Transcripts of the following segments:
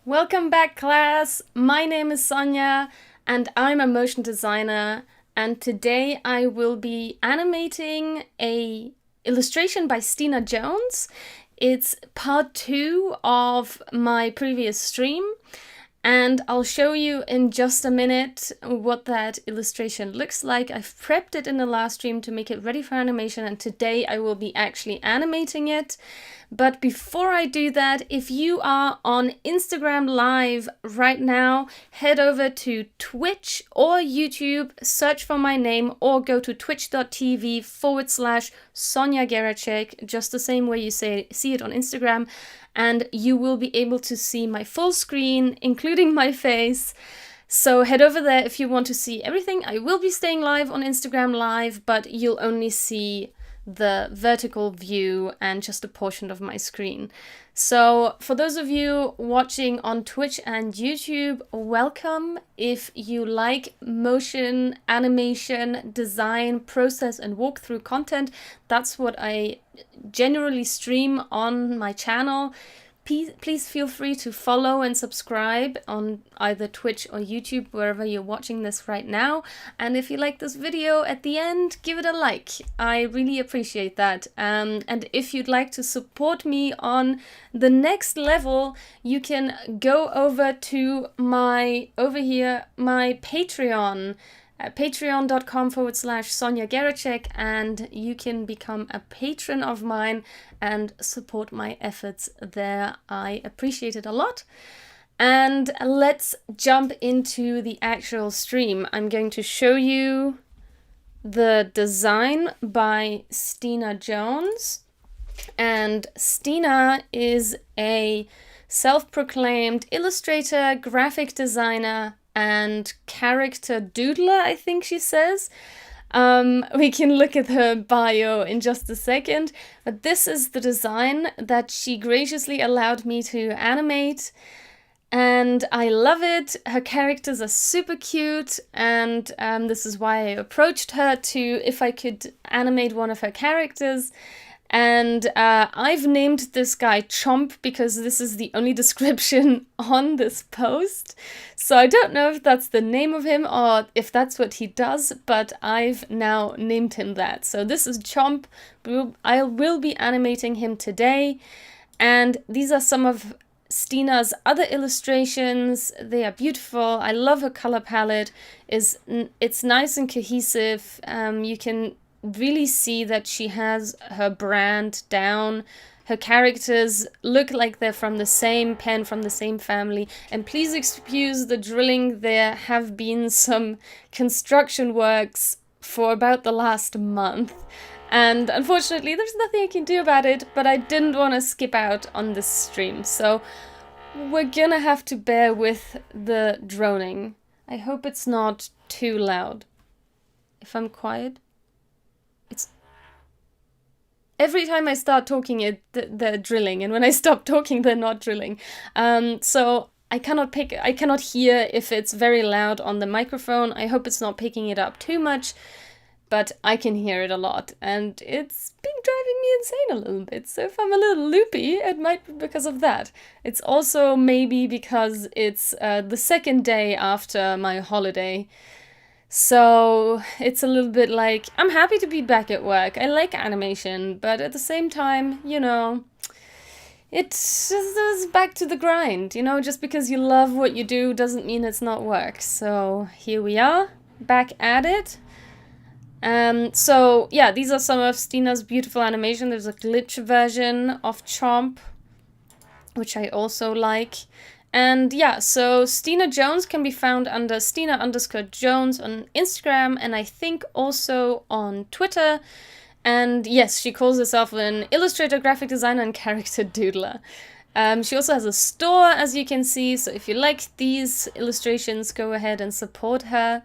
Welcome back, class! My name is Sonja and I'm a motion designer, and today I will be animating a illustration by Stina Jones. It's part 2 of my previous stream, and I'll show you in just a minute what that illustration looks like. I've prepped it in the last stream to make it ready for animation, and today I will be actually animating it. But before I do that, if you are on Instagram Live right now, head over to Twitch or YouTube, search for my name, or go to twitch.tv/Sonja Geracsek, just the same way you see it on Instagram, and you will be able to see my full screen, including my face. So head over there if you want to see everything. I will be staying live on Instagram Live, but you'll only see the vertical view and just a portion of my screen. So for those of you watching on Twitch and YouTube, welcome. If you like motion, animation, design, process and walkthrough content, that's what I generally stream on my channel. Please feel free to follow and subscribe on either Twitch or YouTube, wherever you're watching this right now. And if you like this video, at the end, give it a like. I really appreciate that. And if you'd like to support me on the next level, you can go over to my Patreon. Patreon.com/Sonja Geracsek, and you can become a patron of mine and support my efforts there. I appreciate it a lot. And let's jump into the actual stream. I'm going to show you the design by Stina Jones. And Stina is a self-proclaimed illustrator, graphic designer, and character doodler, I think she says. We can look at her bio in just a second, but this is the design that she graciously allowed me to animate, and I love it. Her characters are super cute, and this is why I approached her to if I could animate one of her characters. And I've named this guy Chomp because this is the only description on this post. So I don't know if that's the name of him or if that's what he does, but I've now named him that. So this is Chomp. I will be animating him today. And these are some of Stina's other illustrations. They are beautiful. I love her color palette. It's nice and cohesive. You can really see that she has her brand down. Her characters look like they're from the same pen, from the same family. And please excuse the drilling. There have been some construction works for about the last month. And unfortunately, there's nothing I can do about it, but I didn't want to skip out on this stream. So we're gonna have to bear with the droning. I hope it's not too loud. If I'm quiet. Every time I start talking, they're drilling, and when I stop talking, they're not drilling. So I cannot hear if it's very loud on the microphone. I hope it's not picking it up too much, but I can hear it a lot, and it's been driving me insane a little bit. So if I'm a little loopy, it might be because of that. It's also maybe because it's the second day after my holiday. So it's a little bit like, I'm happy to be back at work. I like animation, but at the same time, you know, it's just back to the grind. You know, just because you love what you do doesn't mean it's not work. So here we are, back at it. So yeah, these are some of Stina's beautiful animation. There's a glitch version of Chomp, which I also like. And yeah, so Stina Jones can be found under Stina_Jones on Instagram, and I think also on Twitter. And yes, she calls herself an illustrator, graphic designer, and character doodler. She also has a store, as you can see, so if you like these illustrations, go ahead and support her.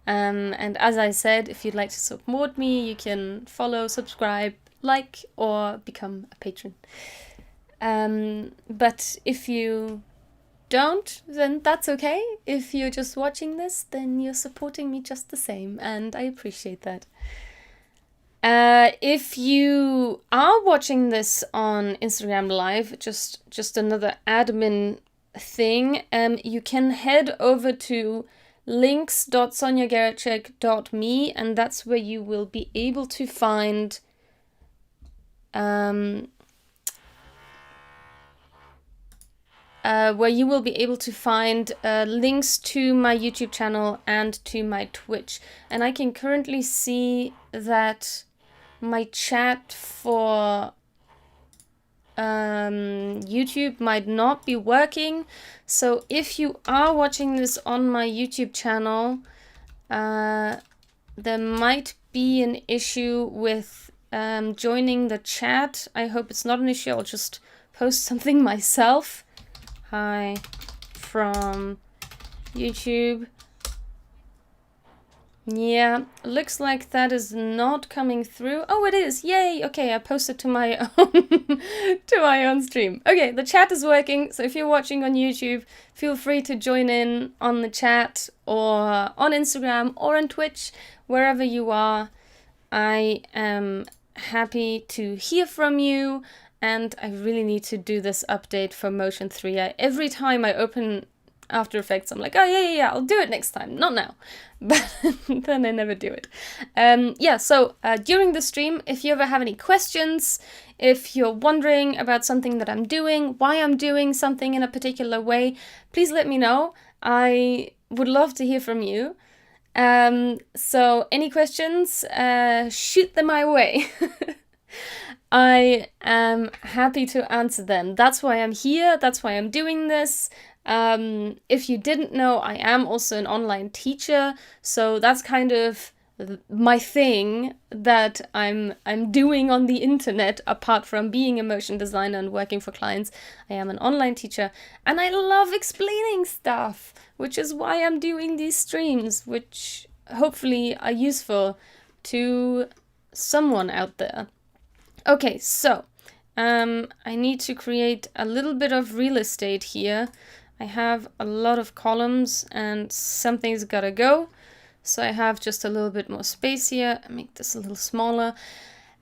And as I said, if you'd like to support me, you can follow, subscribe, like, or become a patron. But if you don't, then that's okay. If you're just watching this, then you're supporting me just the same, and I appreciate that. If you are watching this on Instagram Live, just another admin thing, you can head over to links.sonjageracsek.me, and that's where you will be able to find links to my YouTube channel and to my Twitch. And I can currently see that my chat for YouTube might not be working. So if you are watching this on my YouTube channel, there might be an issue with joining the chat. I hope it's not an issue. I'll just post something myself. Hi from YouTube. Yeah, looks like that is not coming through. Oh, it is. Yay. Okay, I posted to my own to my own stream. Okay, the chat is working. So if you're watching on YouTube, feel free to join in on the chat or on Instagram or on Twitch, wherever you are. I am happy to hear from you, and I really need to do this update for Motion 3. Every time I open After Effects, I'm like, oh yeah, I'll do it next time, not now. But then I never do it. So during the stream, if you ever have any questions, if you're wondering about something that I'm doing, why I'm doing something in a particular way, please let me know. I would love to hear from you. So any questions, shoot them my way. I am happy to answer them. That's why I'm here. That's why I'm doing this. If you didn't know, I am also an online teacher, so that's kind of my thing that I'm doing on the internet. Apart from being a motion designer and working for clients, I am an online teacher, and I love explaining stuff, which is why I'm doing these streams, which hopefully are useful to someone out there. Okay, so I need to create a little bit of real estate here. I have a lot of columns and something's gotta go. So I have just a little bit more space here. I make this a little smaller.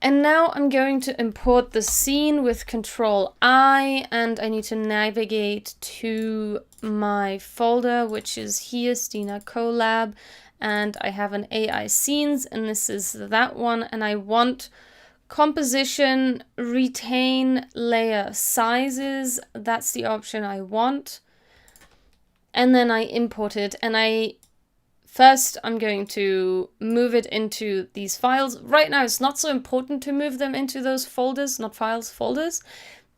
And now I'm going to import the scene with Control I, and I need to navigate to my folder, which is here, Stina Collab. And I have an AI scenes, and this is that one. And I want composition, retain layer sizes. That's the option I want. And then I import it, and I'm going to move it into these files. Right now it's not so important to move them into those folders, not files, folders.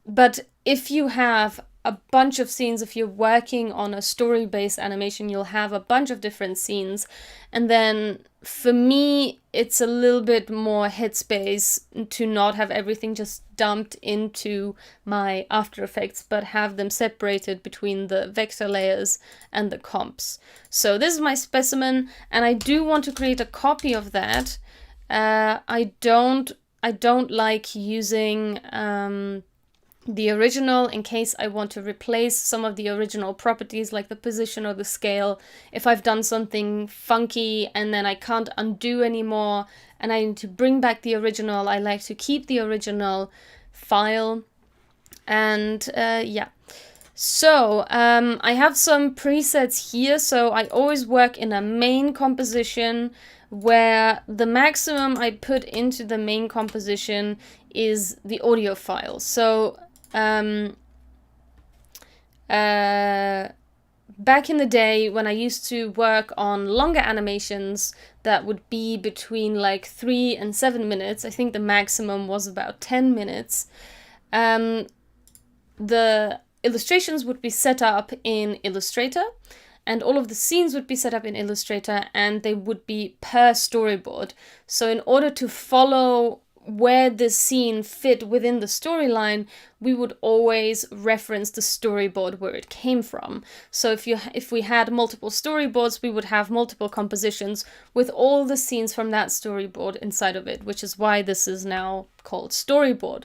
But if you have a bunch of scenes, if you're working on a story-based animation, you'll have a bunch of different scenes. And then for me, it's a little bit more headspace to not have everything just dumped into my After Effects, but have them separated between the vector layers and the comps. So this is my specimen, and I do want to create a copy of that. I don't like using the original in case I want to replace some of the original properties like the position or the scale. If I've done something funky and then I can't undo anymore and I need to bring back the original, I like to keep the original file. And so I have some presets here. So I always work in a main composition where the maximum I put into the main composition is the audio file. So back in the day when I used to work on longer animations that would be between like 3 and 7 minutes, I think the maximum was about 10 minutes, the illustrations would be set up in Illustrator, and all of the scenes would be set up in Illustrator, and they would be per storyboard. So in order to follow where this scene fit within the storyline, we would always reference the storyboard where it came from. So if we had multiple storyboards, we would have multiple compositions with all the scenes from that storyboard inside of it, which is why this is now called storyboard.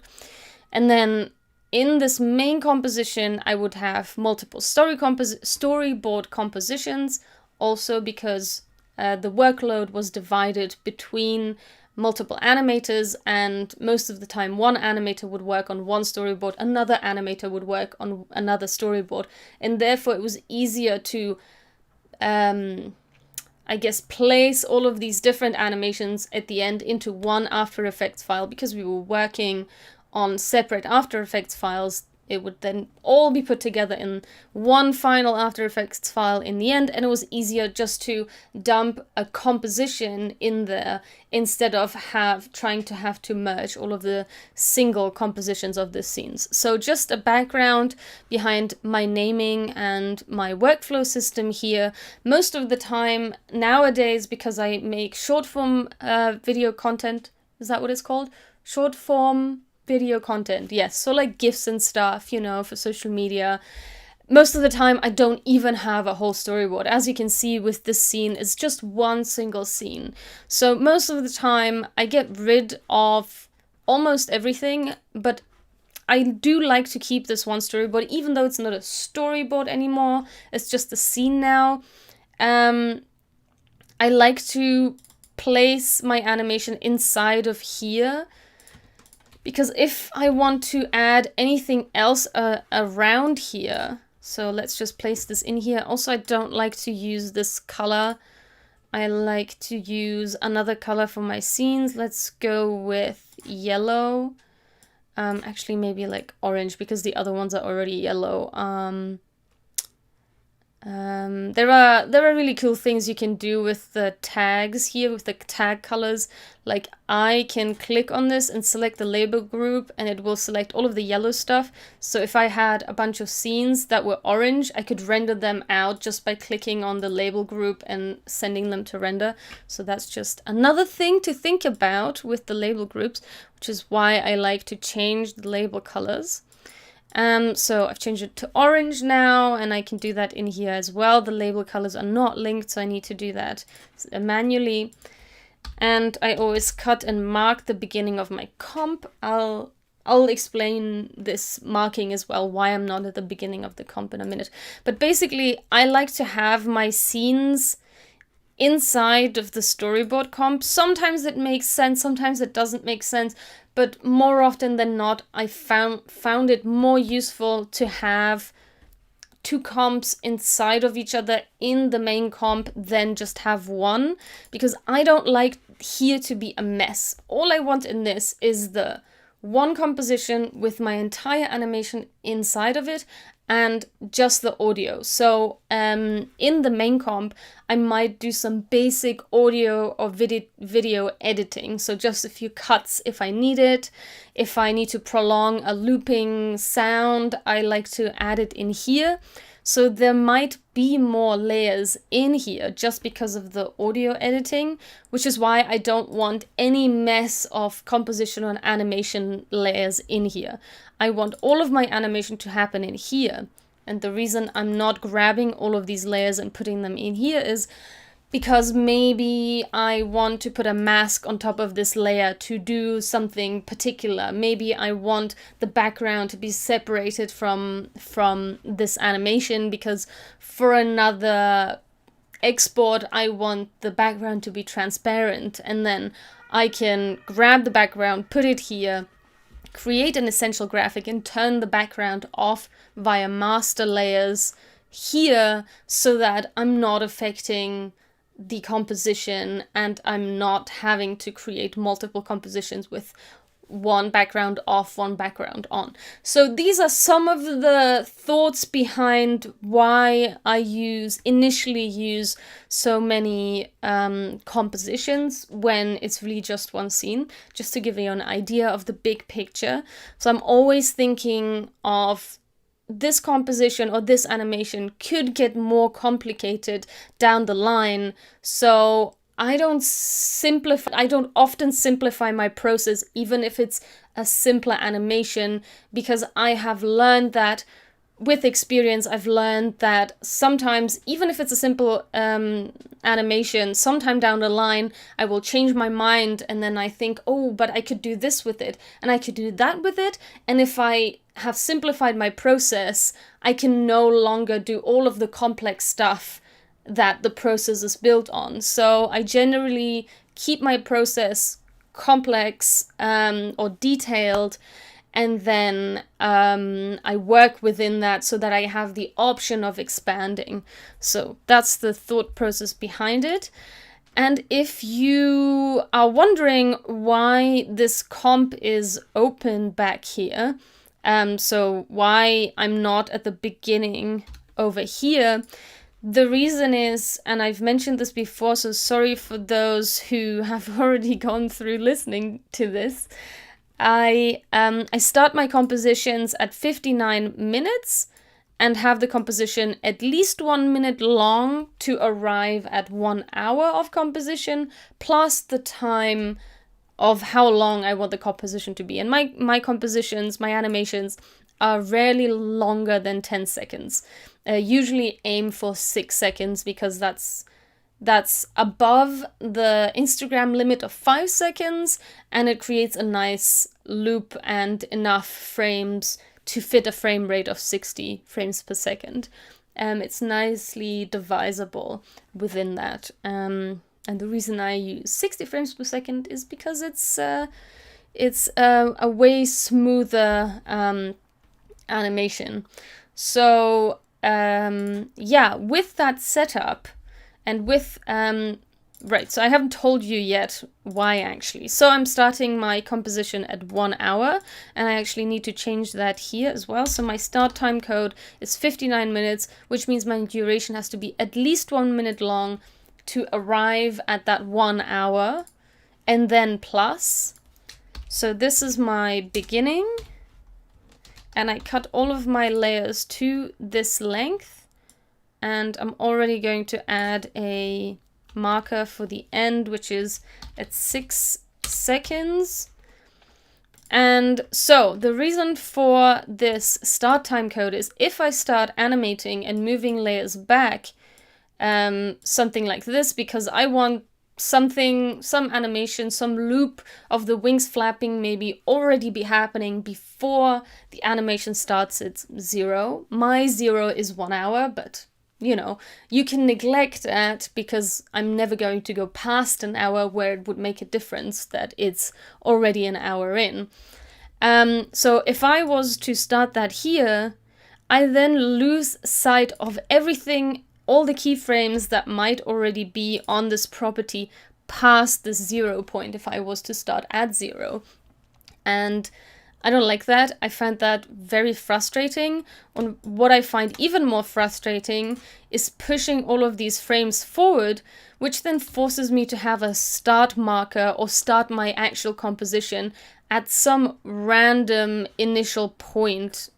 And then in this main composition, I would have multiple storyboard compositions, also because the workload was divided between multiple animators, and most of the time one animator would work on one storyboard, another animator would work on another storyboard, and therefore it was easier to I guess place all of these different animations at the end into one After Effects file. Because we were working on separate After Effects files, it would then all be put together in one final After Effects file in the end, and it was easier just to dump a composition in there instead of trying to have to merge all of the single compositions of the scenes. So just a background behind my naming and my workflow system here. Most of the time nowadays, because I make short form video content, is that what it's called? Short form video content, yes, so like GIFs and stuff, you know, for social media. Most of the time I don't even have a whole storyboard. As you can see with this scene, it's just one single scene. So most of the time I get rid of almost everything, but I do like to keep this one storyboard, even though it's not a storyboard anymore, it's just a scene now. I like to place my animation inside of here, because if I want to add anything else around here, so let's just place this in here. Also, I don't like to use this color. I like to use another color for my scenes. Let's go with yellow. Actually, maybe like orange, because the other ones are already yellow. There are really cool things you can do with the tags here, with the tag colors. Like, I can click on this and select the label group, and it will select all of the yellow stuff. So if I had a bunch of scenes that were orange, I could render them out just by clicking on the label group and sending them to render. So that's just another thing to think about with the label groups, which is why I like to change the label colors. So I've changed it to orange now, and I can do that in here as well. The label colors are not linked, so I need to do that manually. And I always cut and mark the beginning of my comp. I'll explain this marking as well, why I'm not at the beginning of the comp in a minute. But basically, I like to have my scenes inside of the storyboard comp. Sometimes it makes sense, sometimes it doesn't make sense, but more often than not, I found it more useful to have two comps inside of each other in the main comp than just have one, because I don't like here to be a mess. All I want in this is the one composition with my entire animation inside of it and just the audio. So in the main comp, I might do some basic audio or video editing. So just a few cuts if I need it. If I need to prolong a looping sound, I like to add it in here. So there might be more layers in here just because of the audio editing, which is why I don't want any mess of composition or animation layers in here. I want all of my animation to happen in here. And the reason I'm not grabbing all of these layers and putting them in here is because maybe I want to put a mask on top of this layer to do something particular. Maybe I want the background to be separated from this animation, because for another export I want the background to be transparent, and then I can grab the background, put it here, create an essential graphic, and turn the background off via master layers here, so that I'm not affecting the composition and I'm not having to create multiple compositions with one background off, one background on. So these are some of the thoughts behind why I initially use so many compositions when it's really just one scene, just to give you an idea of the big picture. So I'm always thinking of this composition or this animation could get more complicated down the line. So I don't often simplify my process, even if it's a simpler animation, because I have learned that with experience, I've learned that sometimes, even if it's a simple animation, sometime down the line, I will change my mind, and then I think, oh, but I could do this with it, and I could do that with it, and if I have simplified my process, I can no longer do all of the complex stuff that the process is built on. So I generally keep my process complex or detailed, and then I work within that so that I have the option of expanding. So that's the thought process behind it. And if you are wondering why this comp is open back here, so why I'm not at the beginning over here, the reason is, and I've mentioned this before, so sorry for those who have already gone through listening to this. I start my compositions at 59 minutes and have the composition at least 1 minute long to arrive at 1 hour of composition, plus the time of how long I want the composition to be. And my compositions, my animations, are rarely longer than 10 seconds. Usually aim for 6 seconds because that's above the Instagram limit of 5 seconds, and it creates a nice loop and enough frames to fit a frame rate of 60 frames per second. It's nicely divisible within that. And the reason I use 60 frames per second is because it's a way smoother animation. So yeah, with that setup, and with, right, so I haven't told you yet why actually. So I'm starting my composition at 1 hour, and I actually need to change that here as well. So my start time code is 59 minutes, which means my duration has to be at least 1 minute long to arrive at that 1 hour, and then plus. So this is my beginning, and I cut all of my layers to this length. And I'm already going to add a marker for the end, which is at 6 seconds. And so the reason for this start time code is if I start animating and moving layers back, something like this, because I want some animation, some loop of the wings flapping maybe already be happening before the animation starts its 0. My 0 is 1 hour, but you know, you can neglect that because I'm never going to go past an hour where it would make a difference that it's already an hour in. So if I was to start that here, I then lose sight of everything, all the keyframes that might already be on this property past the 0 point if I was to start at 0. And I don't like that. I find that very frustrating. And what I find even more frustrating is pushing all of these frames forward, which then forces me to have a start marker or start my actual composition at some random initial point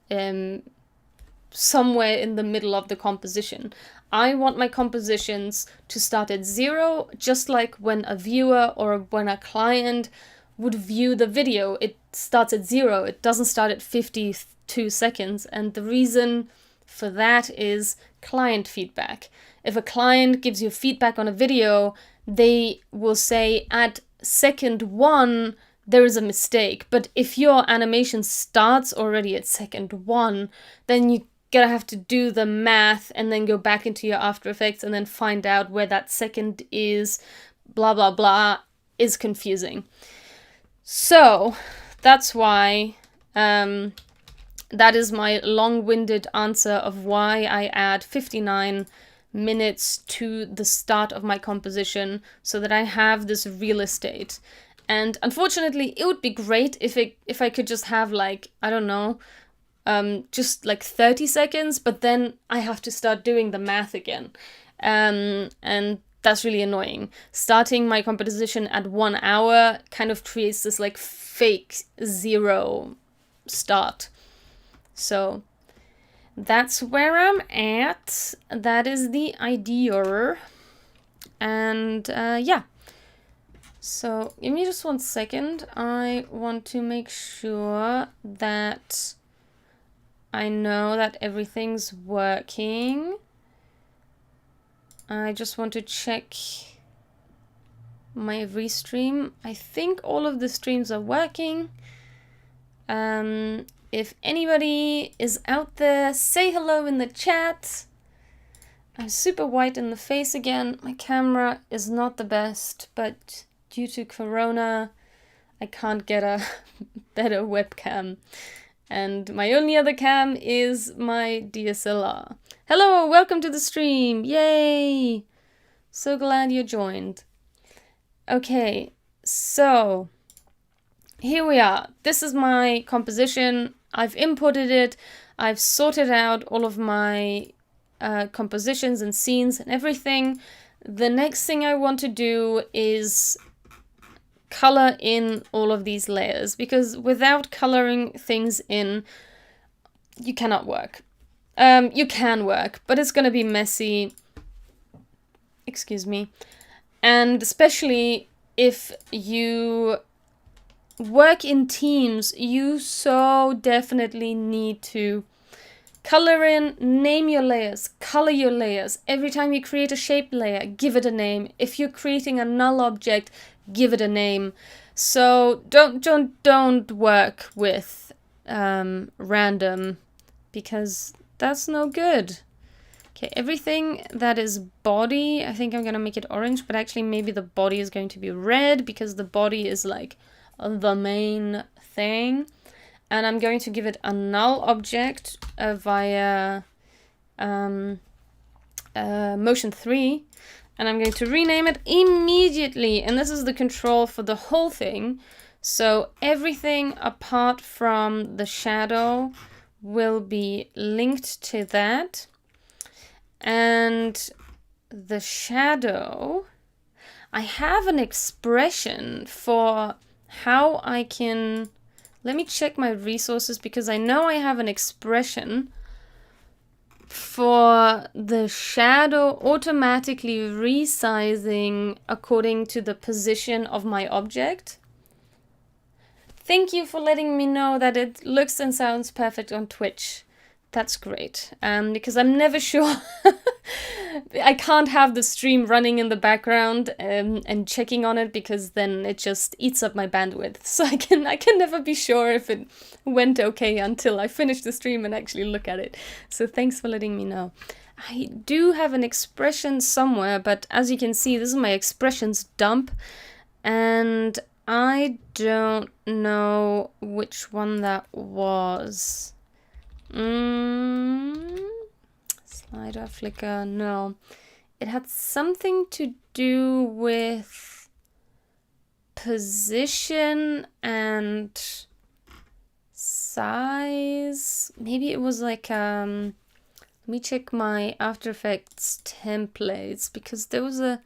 somewhere in the middle of the composition. I want my compositions to start at 0, just like when a viewer or when a client would view the video. It starts at 0. It doesn't start at 52 seconds. And the reason for that is client feedback. If a client gives you feedback on a video, they will say at second 1, there is a mistake. But if your animation starts already at second 1, then you gonna have to do the math and then go back into your After Effects and then find out where that second is, blah, blah, blah, is confusing. So that's why, that is my long-winded answer of why I add 59 minutes to the start of my composition so that I have this real estate. And unfortunately, it would be great if I could just have like, I don't know, just like 30 seconds, but then I have to start doing the math again. And that's really annoying. Starting my composition at 1 hour kind of creates this like fake 0 start. So that's where I'm at. That is the idea. And yeah. So give me just 1 second. I want to make sure that I know that everything's working. I just want to check my restream. I think all of the streams are working. If anybody is out there, say hello in the chat. I'm super white in the face again. My camera is not the best, but due to Corona, I can't get a better webcam. And my only other cam is my DSLR. Hello, welcome to the stream. Yay! So glad you joined. Okay, so here we are. This is my composition. I've imported it. I've sorted out all of my compositions and scenes and everything. The next thing I want to do is color in all of these layers, because without coloring things in, you cannot work. You can work, but it's gonna be messy. Excuse me. And especially if you work in teams, you so definitely need to color in, name your layers, color your layers. Every time you create a shape layer, give it a name. If you're creating a null object, give it a name. So don't work with random, because that's no good. Okay, everything that is body, I think I'm gonna make it orange, but actually maybe the body is going to be red, because the body is like the main thing. And I'm going to give it a null object via motion 3. And I'm going to rename it immediately. And this is the control for the whole thing. So everything apart from the shadow will be linked to that. And the shadow, I have an expression for how I can... Let me check my resources, because I know I have an expression for the shadow automatically resizing according to the position of my object. Thank you for letting me know that it looks and sounds perfect on Twitch. That's great, because I'm never sure. I can't have the stream running in the background and checking on it, because then it just eats up my bandwidth. So I can never be sure if it went okay until I finish the stream and actually look at it. So thanks for letting me know. I do have an expression somewhere, but as you can see, this is my expressions dump, and I don't know which one that was. Slider, flicker, no. It had something to do with position and size. Maybe it was like, let me check my After Effects templates, because there was a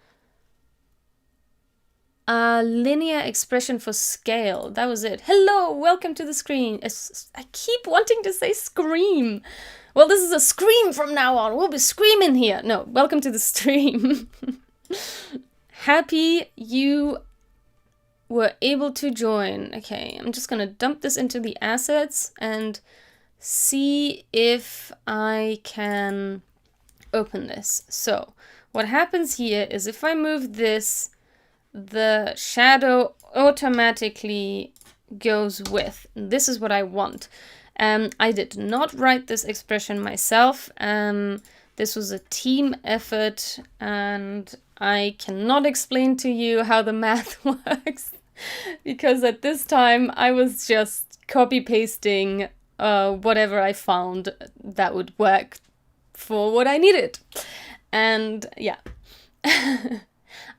linear expression for scale. That was it. Hello, welcome to the screen. I keep wanting to say scream. Well, this is a scream from now on. We'll be screaming here. No, welcome to the stream. Happy you were able to join. Okay, I'm just gonna dump this into the assets and see if I can open this. So what happens here is if I move this, the shadow automatically goes with. This is what I want. I did not write this expression myself. This was a team effort, and I cannot explain to you how the math works, because at this time I was just copy-pasting whatever I found that would work for what I needed. And yeah.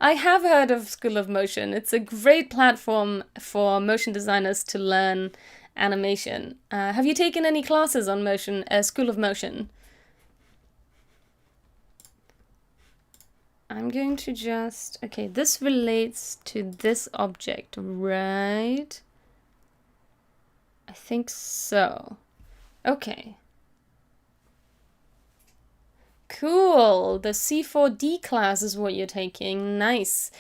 I have heard of School of Motion. It's a great platform for motion designers to learn animation. Have you taken any classes on motion, School of Motion? I'm going to just... Okay, this relates to this object, right? I think so. Okay. Cool, the C4D class is what you're taking. Nice.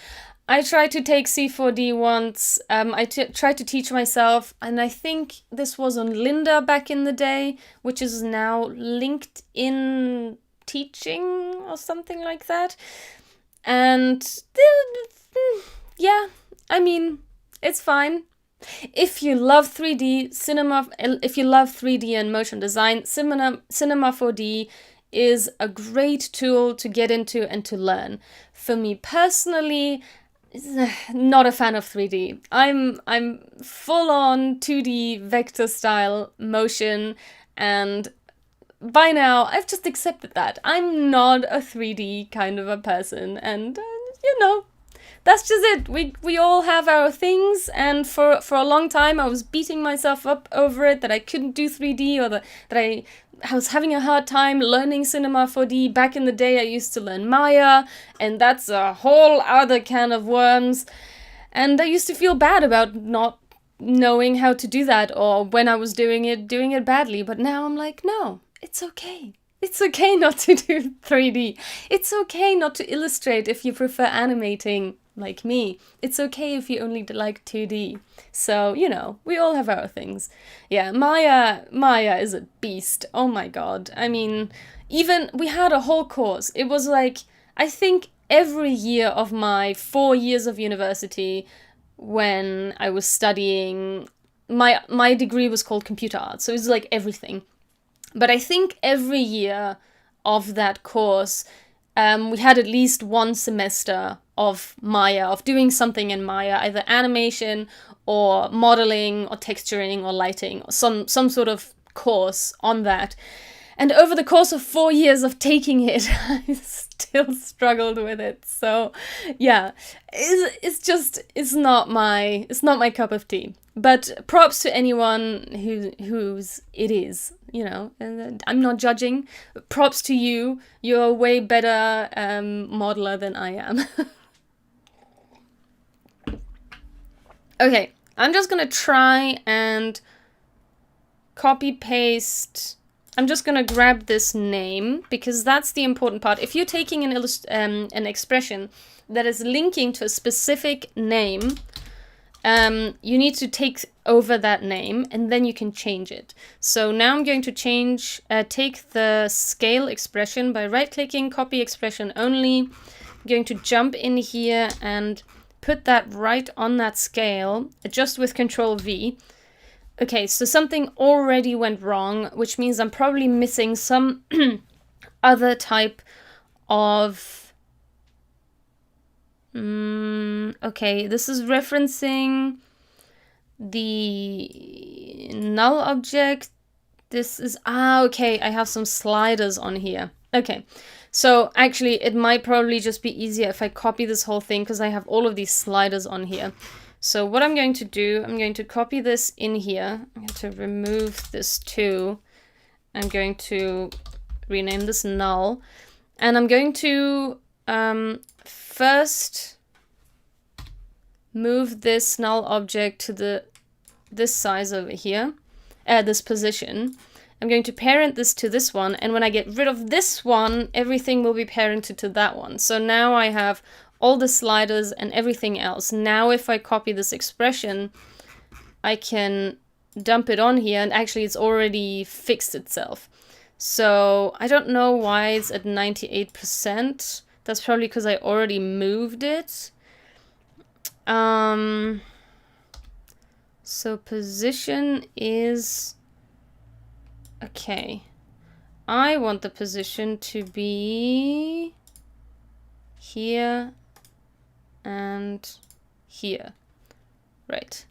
I tried to take C4D once. I tried to teach myself, and I think this was on Lynda back in the day, which is now LinkedIn Teaching or something like that. And yeah, I mean, it's fine. If you love 3D cinema, if you love 3D and motion design, Cinema 4D is a great tool to get into and to learn. For me personally, not a fan of 3D. I'm full on 2D vector style motion, and by now I've just accepted that. I'm not a 3D kind of a person, and you know, that's just it. We all have our things, and for a long time I was beating myself up over it, that I couldn't do 3D, or that I was having a hard time learning Cinema 4D. Back in the day I used to learn Maya, and that's a whole other can of worms. And I used to feel bad about not knowing how to do that, or when I was doing it badly. But now I'm like, no, it's okay. It's okay not to do 3D. It's okay not to illustrate if you prefer animating like me. It's okay if you only like 2D. So, you know, we all have our things. Yeah, Maya is a beast. Oh my god. I mean, even we had a whole course. It was like, I think every year of my 4 years of university, when I was studying, my degree was called computer arts, so it was like everything. But I think every year of that course, we had at least one semester of Maya, of doing something in Maya, either animation or modeling or texturing or lighting, or some sort of course on that. And over the course of 4 years of taking it, I still struggled with it. So, yeah, it's not my cup of tea. But props to anyone whose it is, you know. And I'm not judging. Props to you. You're a way better modeler than I am. Okay, I'm just gonna try and copy paste. I'm just gonna grab this name, because that's the important part. If you're taking an expression that is linking to a specific name, you need to take over that name, and then you can change it. So now I'm going to take the scale expression by right-clicking, copy expression only. I'm going to jump in here and put that right on that scale, adjust with Control V. Okay, so something already went wrong, which means I'm probably missing some other type of... okay, this is referencing the null object. This is... okay, I have some sliders on here. Okay, so actually it might probably just be easier if I copy this whole thing, because I have all of these sliders on here. So what I'm going to do, I'm going to copy this in here. I'm going to remove this too. I'm going to rename this null. And I'm going to first move this null object to this size over here, this position. I'm going to parent this to this one, and when I get rid of this one, everything will be parented to that one. So now I have all the sliders and everything else. Now if I copy this expression, I can dump it on here, and actually it's already fixed itself. So I don't know why it's at 98%. That's probably because I already moved it. So position is... okay. I want the position to be here and here. Right.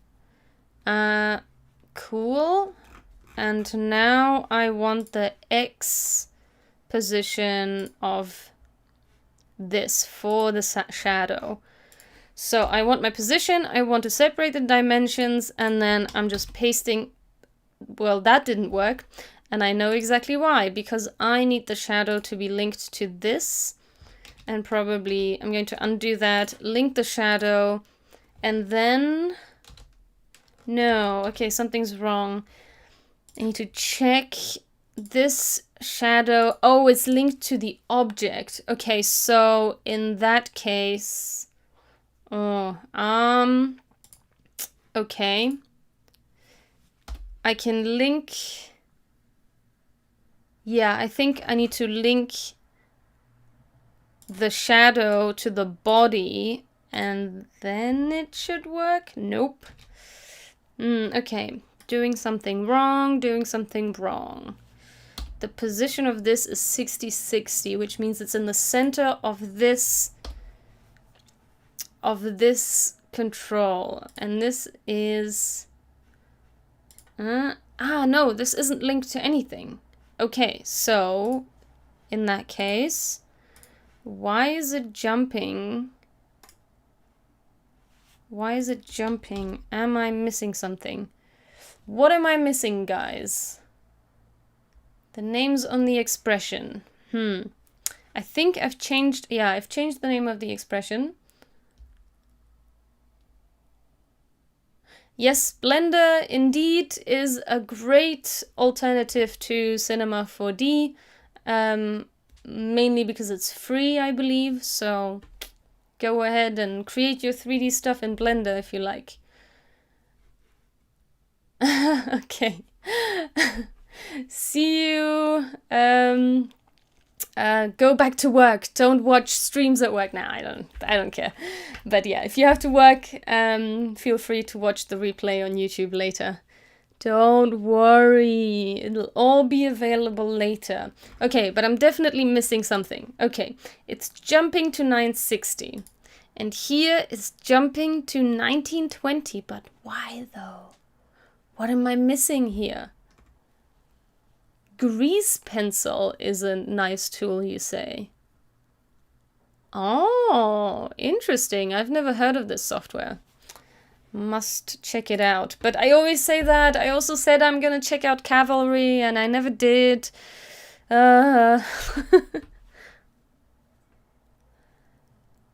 Cool. And now I want the X position of this for the shadow. So I want my position, I want to separate the dimensions, and then I'm just pasting. Well, that didn't work, and I know exactly why, because I need the shadow to be linked to this, and probably I'm going to undo that, link the shadow, and then... no, okay, something's wrong. I need to check this shadow. Oh, it's linked to the object. Okay, so in that case... oh, okay. I can link... yeah, I think I need to link the shadow to the body, and then it should work. Nope. Okay, doing something wrong, The position of this is 60-60, which means it's in the center of this of this control. And this is... no, this isn't linked to anything. Okay, so in that case, why is it jumping? Why is it jumping? Am I missing something? What am I missing, guys? The name's on the expression. I think I've changed... Yeah, I've changed the name of the expression. Yes, Blender indeed is a great alternative to Cinema 4D. Mainly because it's free, I believe. So go ahead and create your 3D stuff in Blender if you like. Okay. See you. Go back to work. Don't watch streams at work. Now, I don't care. But yeah, if you have to work, feel free to watch the replay on YouTube later. Don't worry, it'll all be available later. Okay, but I'm definitely missing something. Okay, it's jumping to 960. And here it's jumping to 1920. But why though? What am I missing here? Grease pencil is a nice tool, you say? Oh, interesting. I've never heard of this software. Must check it out. But I always say that. I also said I'm gonna check out Cavalry, and I never did. Oh,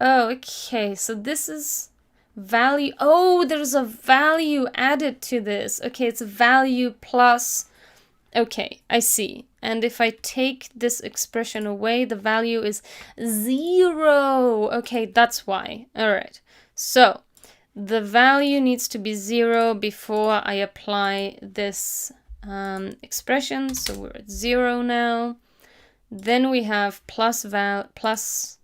okay. So this is value. Oh, there's a value added to this. Okay, it's a value plus... Okay, I see. And if I take this expression away, the value is 0. Okay, that's why. All right. So the value needs to be 0 before I apply this expression. So we're at 0 now. Then we have plus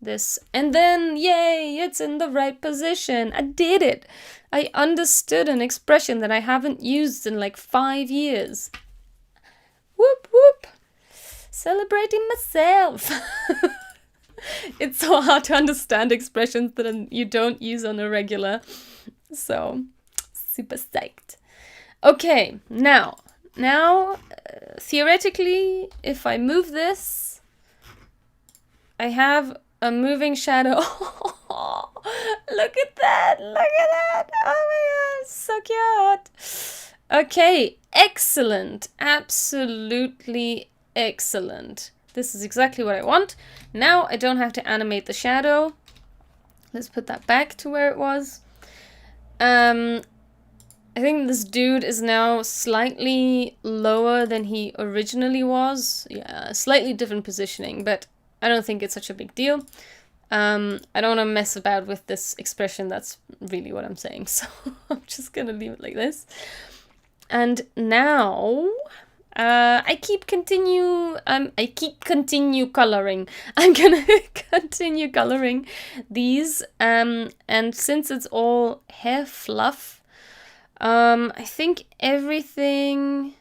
this, and then yay, it's in the right position. I did it. I understood an expression that I haven't used in like 5 years. Whoop whoop. Celebrating myself. It's so hard to understand expressions that you don't use on a regular. So, super psyched. Okay, now, theoretically, if I move this, I have a moving shadow. Look at that! Look at that! Oh my god, so cute! Okay, excellent. Absolutely excellent. This is exactly what I want. Now I don't have to animate the shadow. Let's put that back to where it was. I think this dude is now slightly lower than he originally was. Yeah, slightly different positioning, but I don't think it's such a big deal. I don't want to mess about with this expression. That's really what I'm saying. So I'm just going to leave it like this. And now I keep continue coloring. I'm gonna continue coloring these. And since it's all hair fluff, I think everything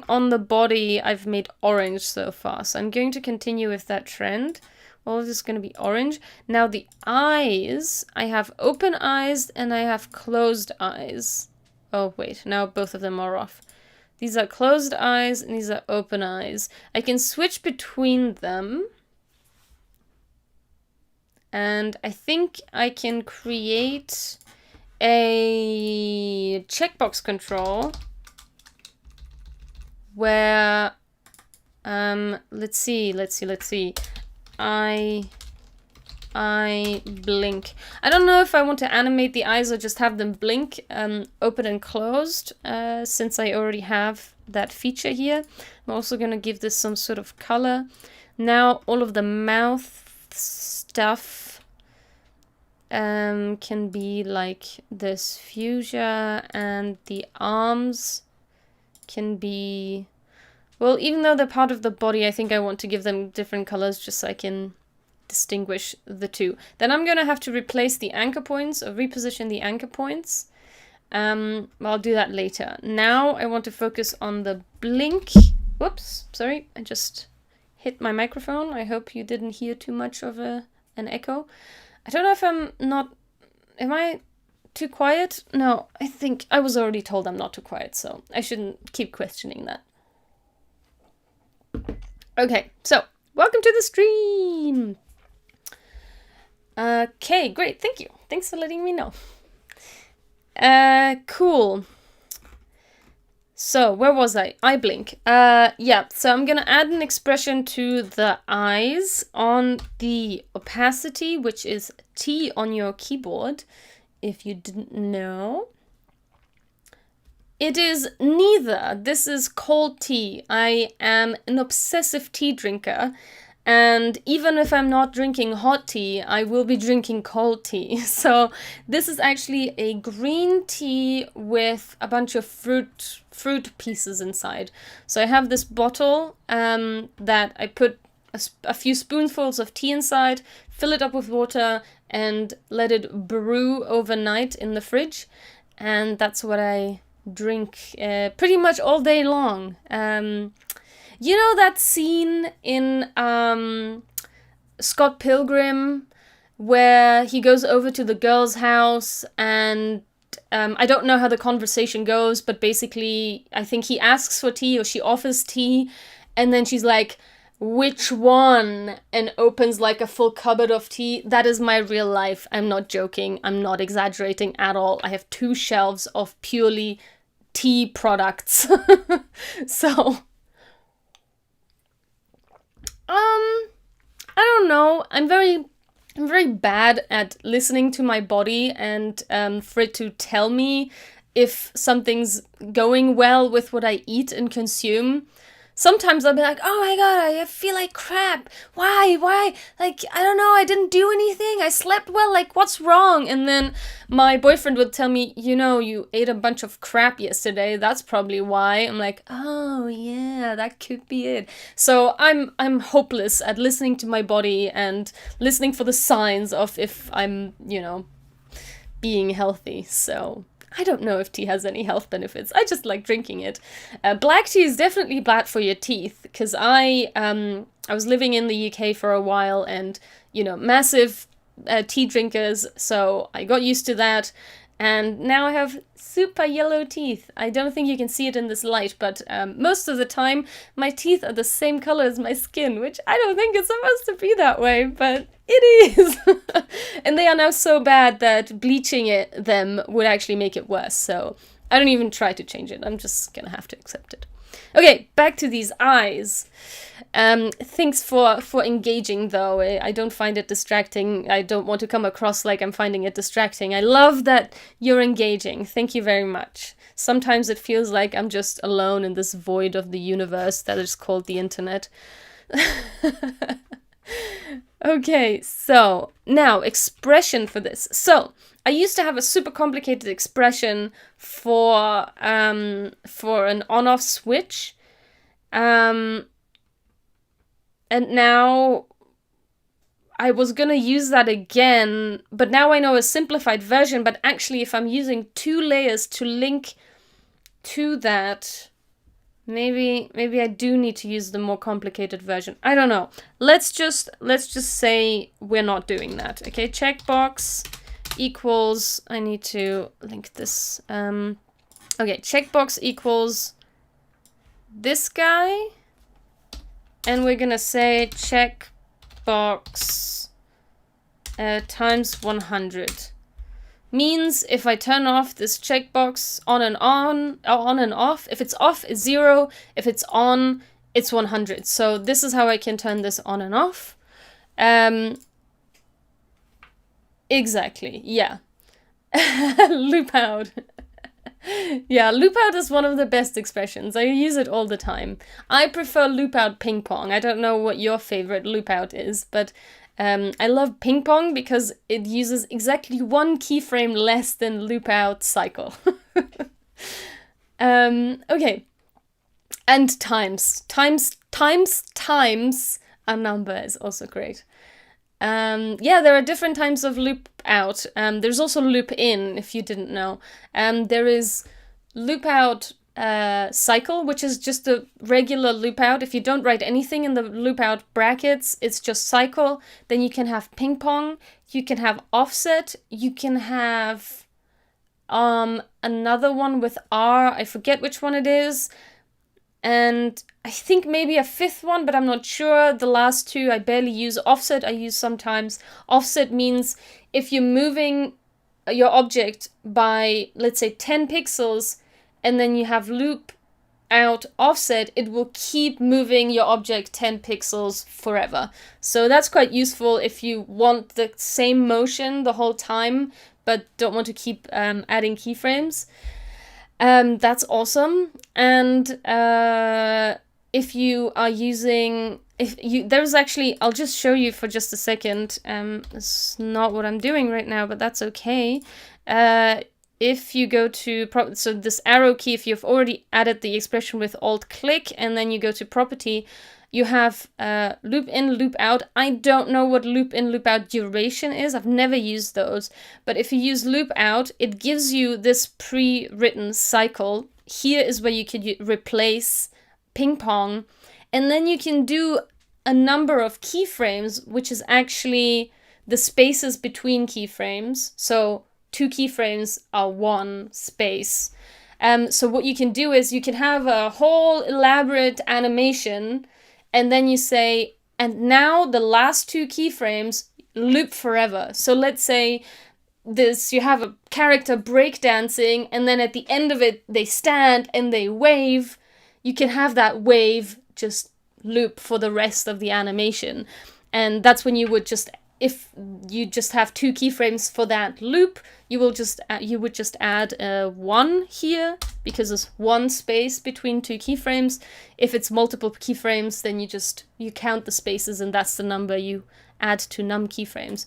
on the body I've made orange so far. So I'm going to continue with that trend. All of this is going to be orange. Now the eyes, I have open eyes and I have closed eyes. Oh, wait, now both of them are off. These are closed eyes and these are open eyes. I can switch between them. And I think I can create a checkbox control where, let's see. I blink. I don't know if I want to animate the eyes or just have them blink, open and closed, since I already have that feature here. I'm also going to give this some sort of color. Now all of the mouth stuff can be like this fuchsia, and the arms can be... Well, even though they're part of the body, I think I want to give them different colors just so I can distinguish the two. Then I'm going to have to replace the anchor points or reposition the anchor points. I'll do that later. Now I want to focus on the blink. Whoops, sorry, I just hit my microphone. I hope you didn't hear too much of an echo. I don't know if am I too quiet? No, I think I was already told I'm not too quiet, so I shouldn't keep questioning that. Okay, so welcome to the stream. Okay, great, thank you. Thanks for letting me know. Cool. So, where was I? Eye blink. Yeah, so I'm gonna add an expression to the eyes on the opacity, which is T on your keyboard, if you didn't know. It is neither. This is cold tea. I am an obsessive tea drinker. And even if I'm not drinking hot tea, I will be drinking cold tea. So this is actually a green tea with a bunch of fruit pieces inside. So I have this bottle that I put a few spoonfuls of tea inside, fill it up with water, and let it brew overnight in the fridge. And that's what I drink pretty much all day long. You know that scene in Scott Pilgrim where he goes over to the girl's house and I don't know how the conversation goes, but basically I think he asks for tea or she offers tea and then she's like, which one? And opens like a full cupboard of tea. That is my real life. I'm not joking. I'm not exaggerating at all. I have 2 shelves of purely tea products. So... I don't know. I'm very bad at listening to my body and for it to tell me if something's going well with what I eat and consume. Sometimes I'll be like, oh my god, I feel like crap. Why? Like, I don't know, I didn't do anything. I slept well, like, what's wrong? And then my boyfriend would tell me, you know, you ate a bunch of crap yesterday. That's probably why. I'm like, oh yeah, that could be it. So I'm hopeless at listening to my body and listening for the signs of if I'm, you know, being healthy. So... I don't know if tea has any health benefits. I just like drinking it. Black tea is definitely bad for your teeth because I was living in the UK for a while and, you know, massive tea drinkers, so I got used to that. And now I have super yellow teeth. I don't think you can see it in this light, but most of the time my teeth are the same color as my skin, which I don't think it's supposed to be that way, but it is. And they are now so bad that bleaching them would actually make it worse, so I don't even try to change it. I'm just gonna have to accept it. Okay, back to these eyes. Thanks for engaging, though. I don't find it distracting. I don't want to come across like I'm finding it distracting. I love that you're engaging. Thank you very much. Sometimes it feels like I'm just alone in this void of the universe that is called the internet. Okay, so now expression for this. So I used to have a super complicated expression for an on-off switch, and now I was gonna use that again, but now I know a simplified version. But actually, if I'm using 2 layers to link to that, maybe I do need to use the more complicated version. I don't know. Let's just say we're not doing that. Okay, checkbox equals, I need to link this. Okay, checkbox equals this guy, and we're gonna say checkbox times 100. Means if I turn off this checkbox on and off, if it's off, it's 0, if it's on, it's 100. So this is how I can turn this on and off. Exactly, yeah. Loop out. Yeah, loop out is one of the best expressions. I use it all the time. I prefer loop out ping pong. I don't know what your favorite loop out is, but I love ping pong because it uses exactly 1 keyframe less than loop out cycle. Okay. And times a number is also great. Yeah, there are different types of loop out. There's also loop in, if you didn't know. There is loop out cycle, which is just a regular loop out. If you don't write anything in the loop out brackets, it's just cycle. Then you can have ping pong, you can have offset, you can have another one with R, I forget which one it is, and I think maybe a fifth one, but I'm not sure. The last two I barely use. Offset I use sometimes. Offset means if you're moving your object by, let's say, 10 pixels, and then you have loop out offset, it will keep moving your object 10 pixels forever. So that's quite useful if you want the same motion the whole time, but don't want to keep adding keyframes. That's awesome. And if you are using, there's actually, I'll just show you for just a second. It's not what I'm doing right now, but that's okay. If you go to, so this arrow key, if you've already added the expression with Alt click, and then you go to property, you have loop in, loop out. I don't know what loop in, loop out duration is. I've never used those. But if you use loop out, it gives you this pre-written cycle. Here is where you could replace ping pong. And then you can do a number of keyframes, which is actually the spaces between keyframes. So 2 keyframes are 1 space. So what you can do is you can have a whole elaborate animation, and then you say, and now the last 2 keyframes loop forever. So let's say you have a character breakdancing, and then at the end of it, they stand and they wave. You can have that wave just loop for the rest of the animation. And that's when you would just, if you just have 2 keyframes for that loop, you would just add 1 here, because there's 1 space between 2 keyframes. If it's multiple keyframes, then you count the spaces, and that's the number you add to num keyframes.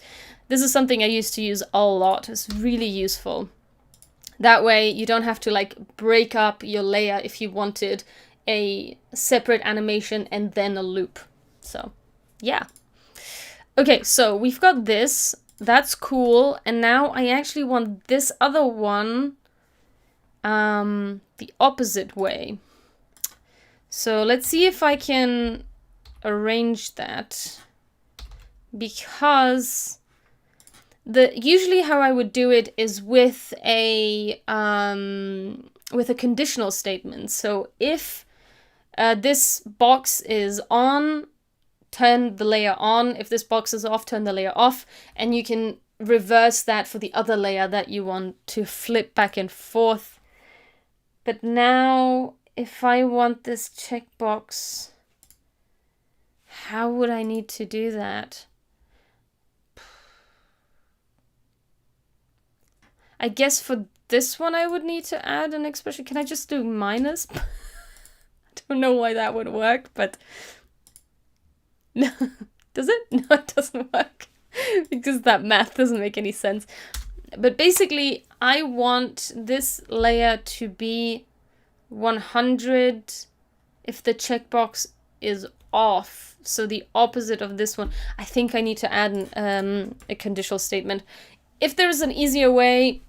This is something I used to use a lot. It's really useful. That way you don't have to like break up your layer if you wanted a separate animation and then a loop. So yeah. Okay, so we've got this. That's cool. And now I actually want this other one the opposite way. So let's see if I can arrange that. Because usually how I would do it is with a conditional statement. So if this box is on, turn the layer on. If this box is off, turn the layer off. And you can reverse that for the other layer that you want to flip back and forth. But now, if I want this checkbox, how would I need to do that? I guess for this one I would need to add an expression. Can I just do minus? I don't know why that would work, but no. Does it? No, it doesn't work. Because that math doesn't make any sense. But basically, I want this layer to be 100 if the checkbox is off. So the opposite of this one. I think I need to add a conditional statement. If there's an easier way,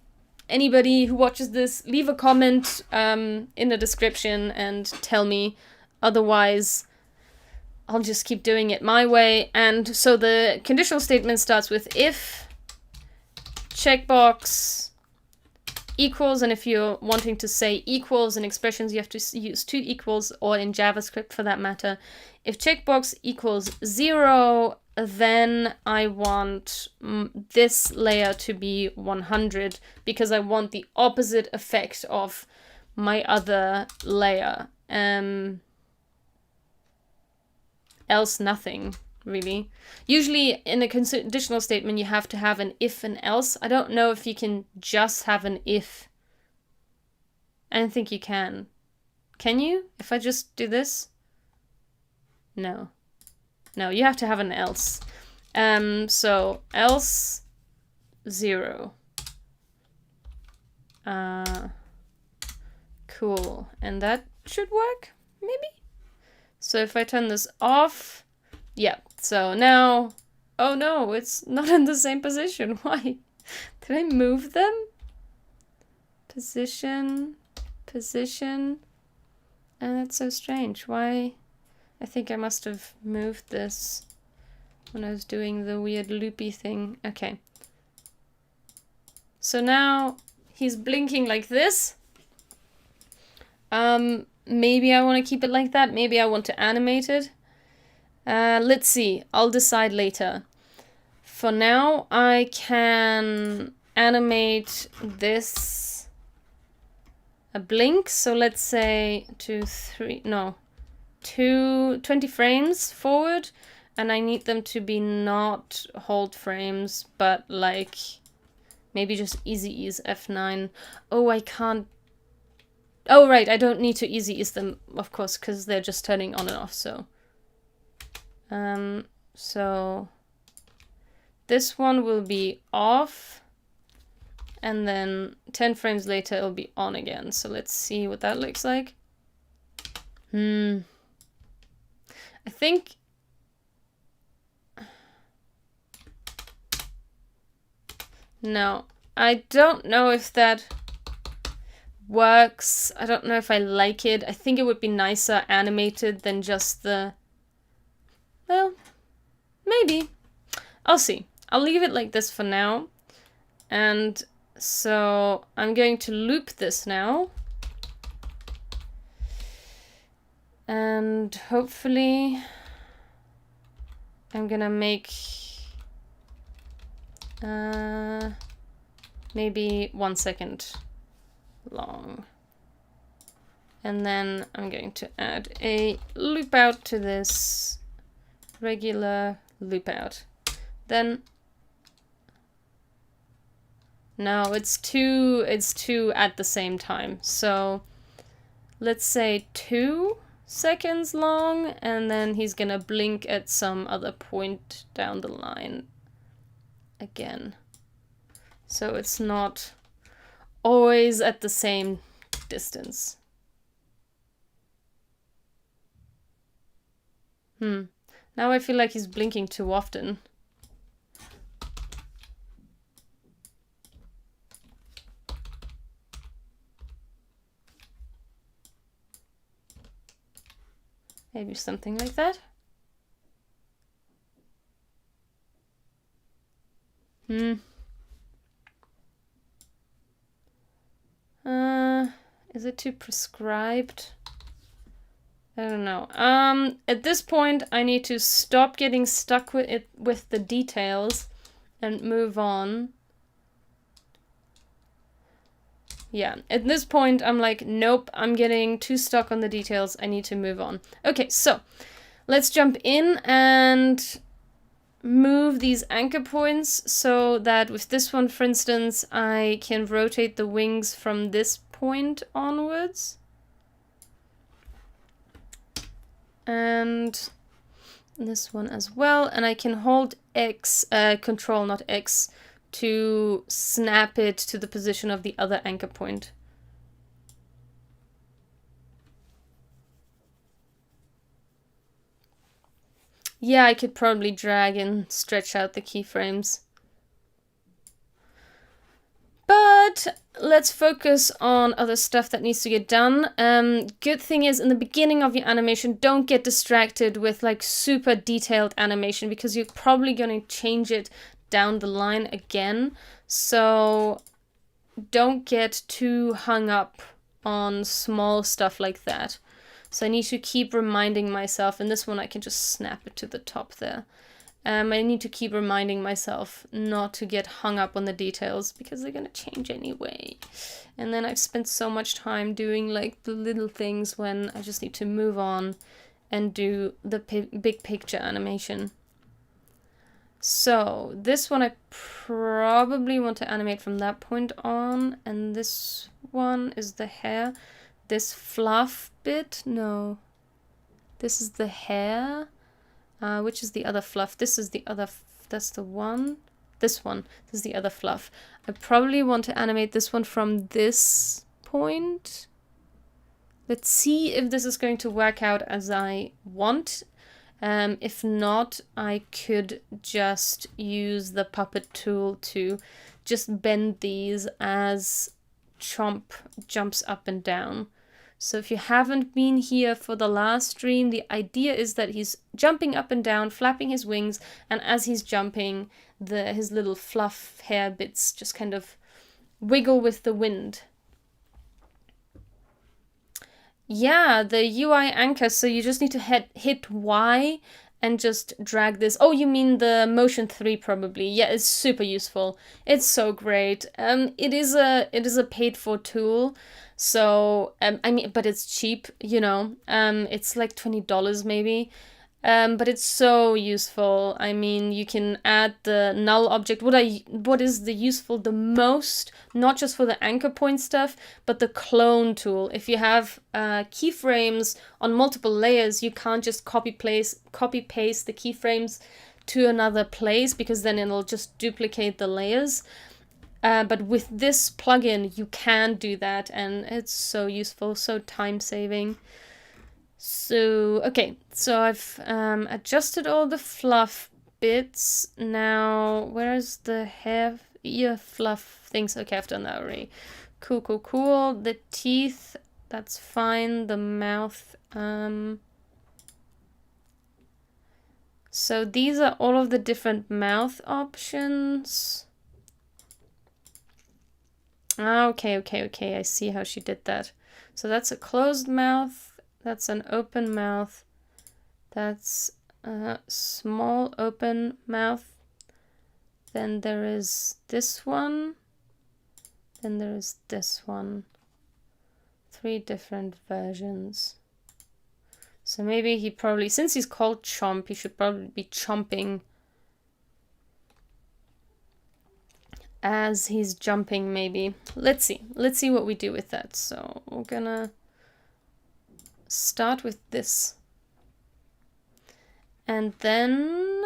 anybody who watches this, leave a comment in the description and tell me. Otherwise, I'll just keep doing it my way. And so the conditional statement starts with if checkbox equals, and if you're wanting to say equals in expressions, you have to use 2 equals, or in JavaScript for that matter. If checkbox equals 0, then I want this layer to be 100, because I want the opposite effect of my other layer. Else nothing, really. Usually in a conditional statement you have to have an if and else. I don't know if you can just have an if. I don't think you can. Can you? If I just do this? No. No, you have to have an else. So else 0. Cool. And that should work, maybe? So if I turn this off, yeah, so now, oh no, it's not in the same position. Why? Did I move them? Position, position. And that's so strange. Why? I think I must have moved this when I was doing the weird loopy thing. Okay. So now he's blinking like this. Maybe I want to keep it like that. Maybe I want to animate it. Let's see. I'll decide later. For now, I can animate this a blink. So let's say 20 frames forward. And I need them to be not hold frames, but like maybe just easy ease F9. Oh, I can't. Oh, right, I don't need to easy ease them, of course, because they're just turning on and off, so. So this one will be off, and then 10 frames later it'll be on again. So let's see what that looks like. I think no, I don't know if that works. I don't know if I like it. I think it would be nicer animated than just the... Well, maybe. I'll see. I'll leave it like this for now. And so I'm going to loop this now. And hopefully I'm gonna make maybe 1 second long. And then I'm going to add a loop out to this regular loop out. Then no, it's two at the same time. So let's say 2 seconds long, and then he's gonna blink at some other point down the line again. So it's not always at the same distance. Now I feel like he's blinking too often. Maybe something like that. Is it too prescribed? I don't know. At this point, I need to stop getting stuck with the details and move on. Yeah, at this point, I'm like, nope, I'm getting too stuck on the details. I need to move on. Okay, so let's jump in and move these anchor points so that with this one, for instance, I can rotate the wings from this point onwards. And this one as well. And I can hold X, Control, not X, to snap it to the position of the other anchor point. Yeah, I could probably drag and stretch out the keyframes. But let's focus on other stuff that needs to get done. Good thing is, in the beginning of your animation, don't get distracted with like super detailed animation, because you're probably going to change it down the line again. So don't get too hung up on small stuff like that. So I need to keep reminding myself, and this one I can just snap it to the top there. I need to keep reminding myself not to get hung up on the details, because they're gonna change anyway. And then I've spent so much time doing like the little things when I just need to move on and do the big picture animation. So this one I probably want to animate from that point on, and this one is the hair. This fluff bit, no, this is the hair. Which is the other fluff? This is the other, that's the one. This one, this is the other fluff. I probably want to animate this one from this point. Let's see if this is going to work out as I want. If not, I could just use the puppet tool to just bend these as Chomp jumps up and down. So if you haven't been here for the last stream, the idea is that he's jumping up and down, flapping his wings, and as he's jumping, his little fluff hair bits just kind of wiggle with the wind. Yeah, the UI anchor, so you just need to hit Y and just drag this. Oh, you mean the Motion 3 probably. Yeah, it's super useful. It's so great. It is a paid for tool. So, I mean, but it's cheap, you know. It's like $20 maybe. But it's so useful. I mean, you can add the null object. What is the useful the most? Not just for the anchor point stuff, but the clone tool. If you have keyframes on multiple layers, you can't just copy paste the keyframes to another place, because then it'll just duplicate the layers. But with this plugin, you can do that, and it's so useful, so time saving. So, okay, so I've adjusted all the fluff bits. Now, where's the ear fluff things? Okay, I've done that already. Cool, cool, cool. The teeth, that's fine. The mouth. So these are all of the different mouth options. Okay, I see how she did that. So that's a closed mouth. That's an open mouth. That's a small open mouth. Then there is this one. Then there is this one. 3 different versions. So maybe he probably, since he's called Chomp, he should probably be chomping as he's jumping, maybe. Let's see. Let's see what we do with that. So we're gonna start with this. And then,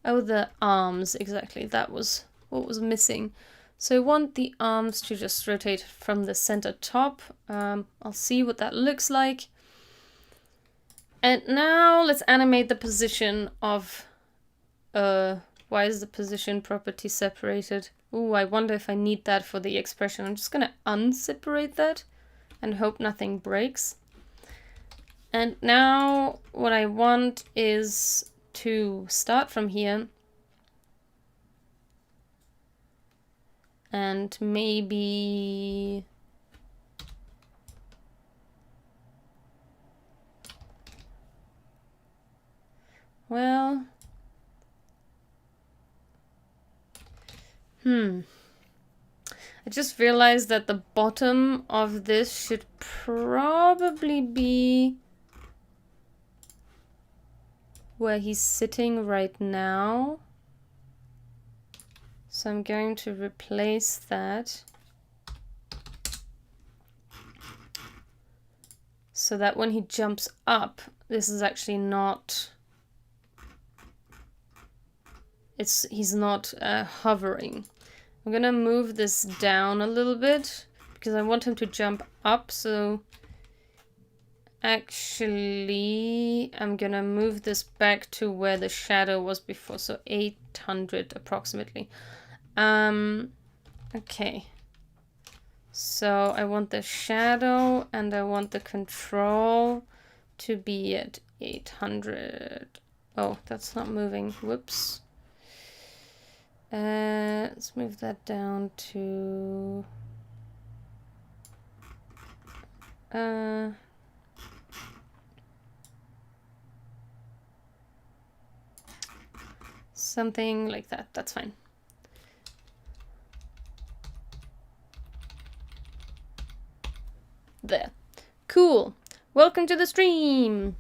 oh, the arms, exactly. That was what was missing. So I want the arms to just rotate from the center top. I'll see what that looks like. And now let's animate the position of, why is the position property separated? Ooh, I wonder if I need that for the expression. I'm just gonna unseparate that and hope nothing breaks. And now what I want is to start from here and maybe well, I just realized that the bottom of this should probably be where he's sitting right now. So I'm going to replace that so that when he jumps up, this is actually not, he's not hovering. I'm gonna move this down a little bit because I want him to jump up. So actually I'm gonna move this back to where the shadow was before, so 800 approximately. Okay, so I want the shadow and I want the control to be at 800. Oh, that's not moving. Whoops. Let's move that down to something like that. That's fine. There. Cool. Welcome to the stream.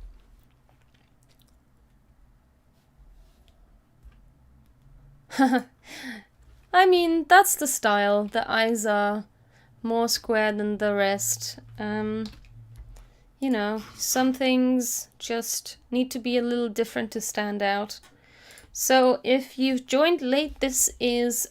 I mean, that's the style. The eyes are more square than the rest. You know, some things just need to be a little different to stand out. So if you've joined late,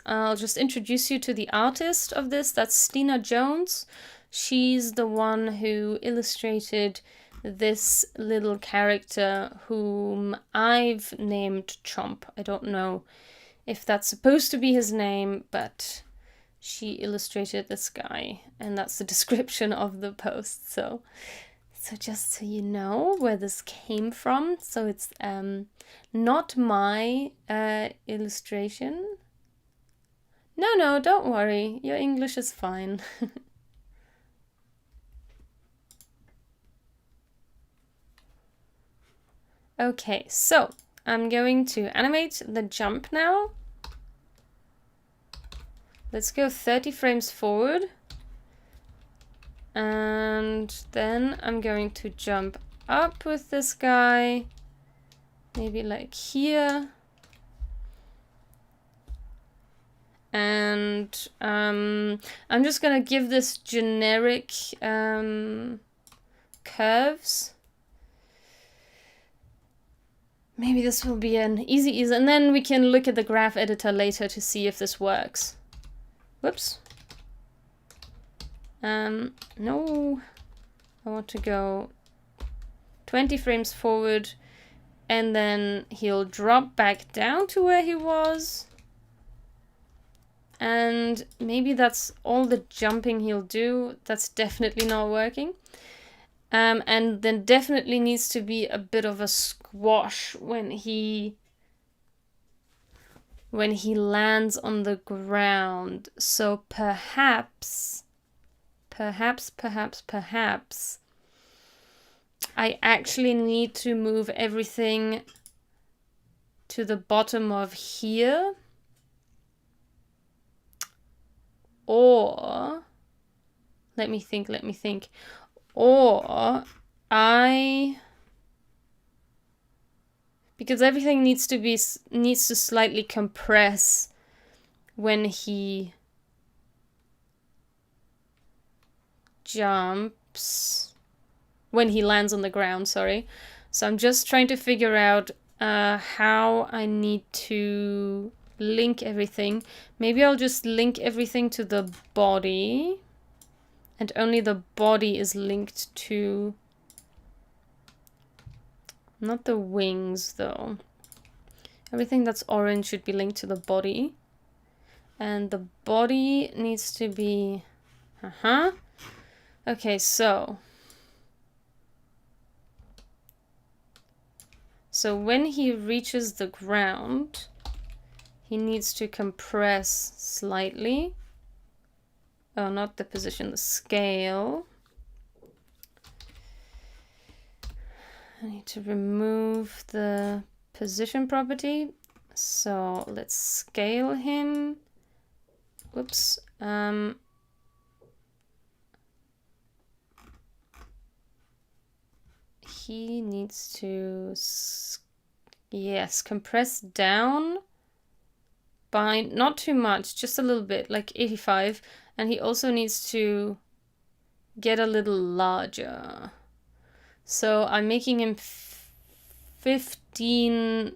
I'll just introduce you to the artist of this. That's Stina Jones. She's the one who illustrated this little character whom I've named Chomp. I don't know if that's supposed to be his name, but she illustrated this guy, and that's the description of the post. So just so you know where this came from. So it's not my illustration. No, don't worry. Your English is fine. Okay, so I'm going to animate the jump now. Let's go 30 frames forward. And then I'm going to jump up with this guy. Maybe like here. And I'm just gonna give this generic curves. Maybe this will be an easy, and then we can look at the graph editor later to see if this works. Whoops. No, I want to go 20 frames forward, and then he'll drop back down to where he was. And maybe that's all the jumping he'll do. That's definitely not working. And then definitely needs to be a bit of a squash when he lands on the ground. So perhaps I actually need to move everything to the bottom of here. Or, let me think. Or because everything needs to slightly compress when he jumps, when he lands on the ground, sorry. So I'm just trying to figure out how I need to link everything. Maybe I'll just link everything to the body, and only the body is linked to, not the wings though. Everything that's orange should be linked to the body, and the body needs to be, okay, so when he reaches the ground, he needs to compress slightly. Oh, not the position, the scale. I need to remove the position property. So let's scale him. Whoops. He needs to, yes, compress down by not too much, just a little bit, like 85. And he also needs to get a little larger. So I'm making him 15%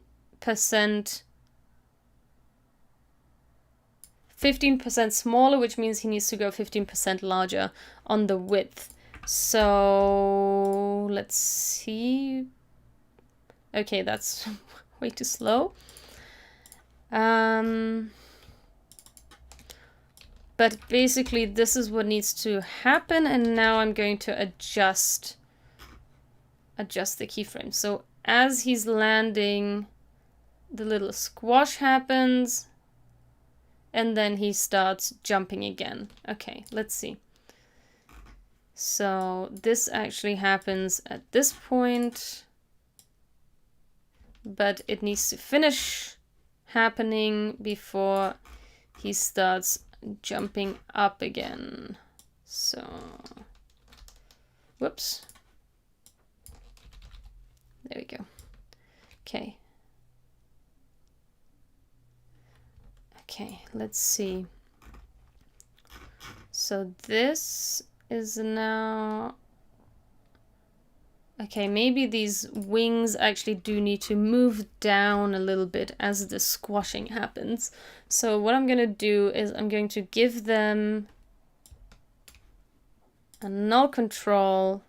smaller, which means he needs to go 15% larger on the width. So let's see. Okay, that's way too slow. But basically this is what needs to happen, and now I'm going to adjust the keyframe. So as he's landing, the little squash happens, and then he starts jumping again. Okay, let's see. So this actually happens at this point, but it needs to finish happening before he starts jumping up again. So, whoops. There we go. Okay. Okay, let's see. So this is now... Okay, maybe these wings actually do need to move down a little bit as the squashing happens. So what I'm going to do is I'm going to give them a null control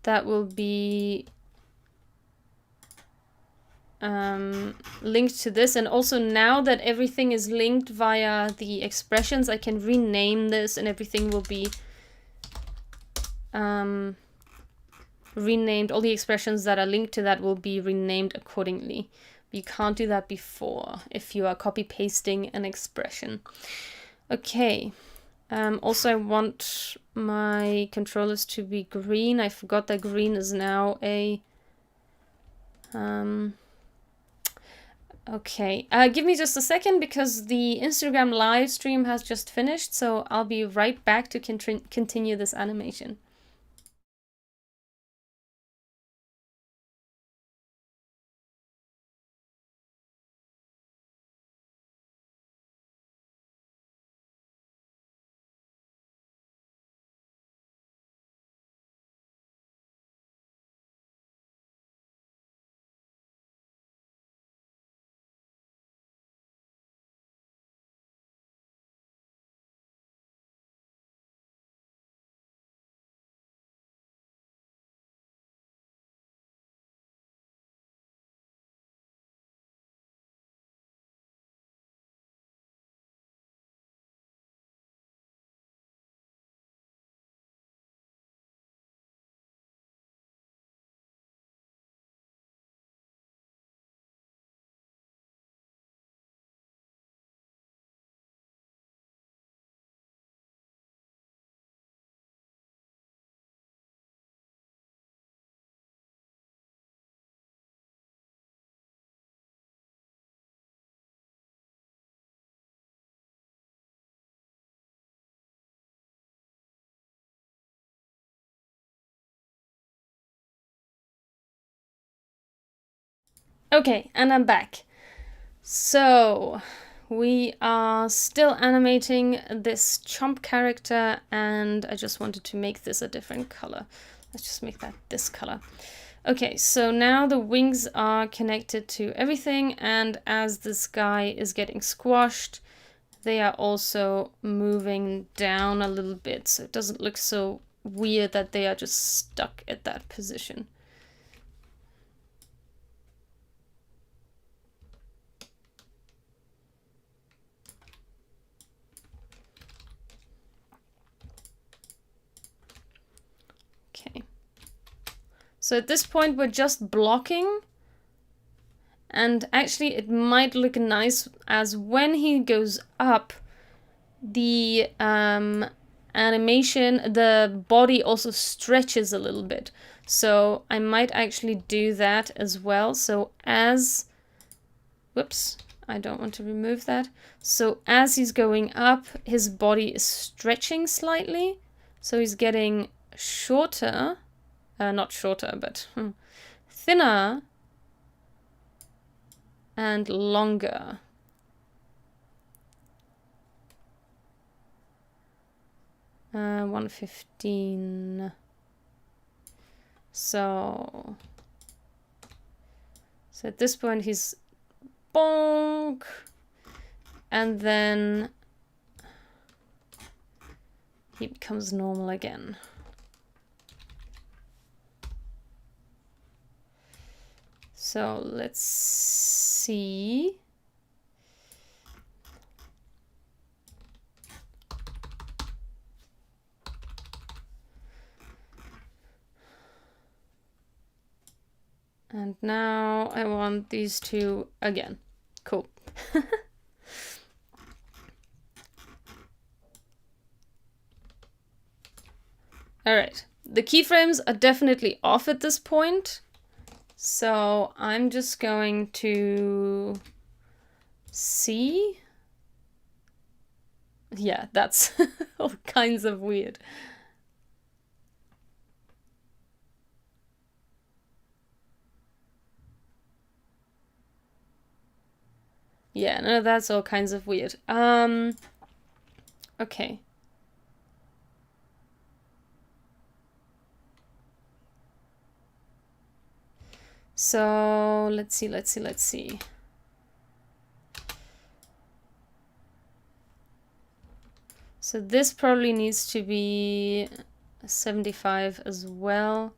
that will be linked to this. And also now that everything is linked via the expressions, I can rename this and everything will be renamed. All the expressions that are linked to that will be renamed accordingly. You can't do that before if you are copy pasting an expression. Okay. Also, I want my controllers to be green. I forgot that green is now a... okay, give me just a second because the Instagram live stream has just finished, so I'll be right back to continue this animation. Okay, and I'm back. So, we are still animating this chomp character, and I just wanted to make this a different color. Let's just make that this color. Okay, so now the wings are connected to everything, and as this guy is getting squashed, they are also moving down a little bit, so it doesn't look so weird that they are just stuck at that position. Okay. So at this point we're just blocking, and actually it might look nice as when he goes up, the animation, the body also stretches a little bit. So I might actually do that as well. So as, whoops, I don't want to remove that. So as he's going up, his body is stretching slightly. So he's getting shorter. Not shorter, but thinner and longer. Uh, 115. So at this point he's bonk, and then he becomes normal again. So let's see. And now I want these two again. Cool. Alright, the keyframes are definitely off at this point. So I'm just going to see. Yeah, that's all kinds of weird. Yeah, no, that's all kinds of weird. Okay. So let's see. So this probably needs to be 75 as well.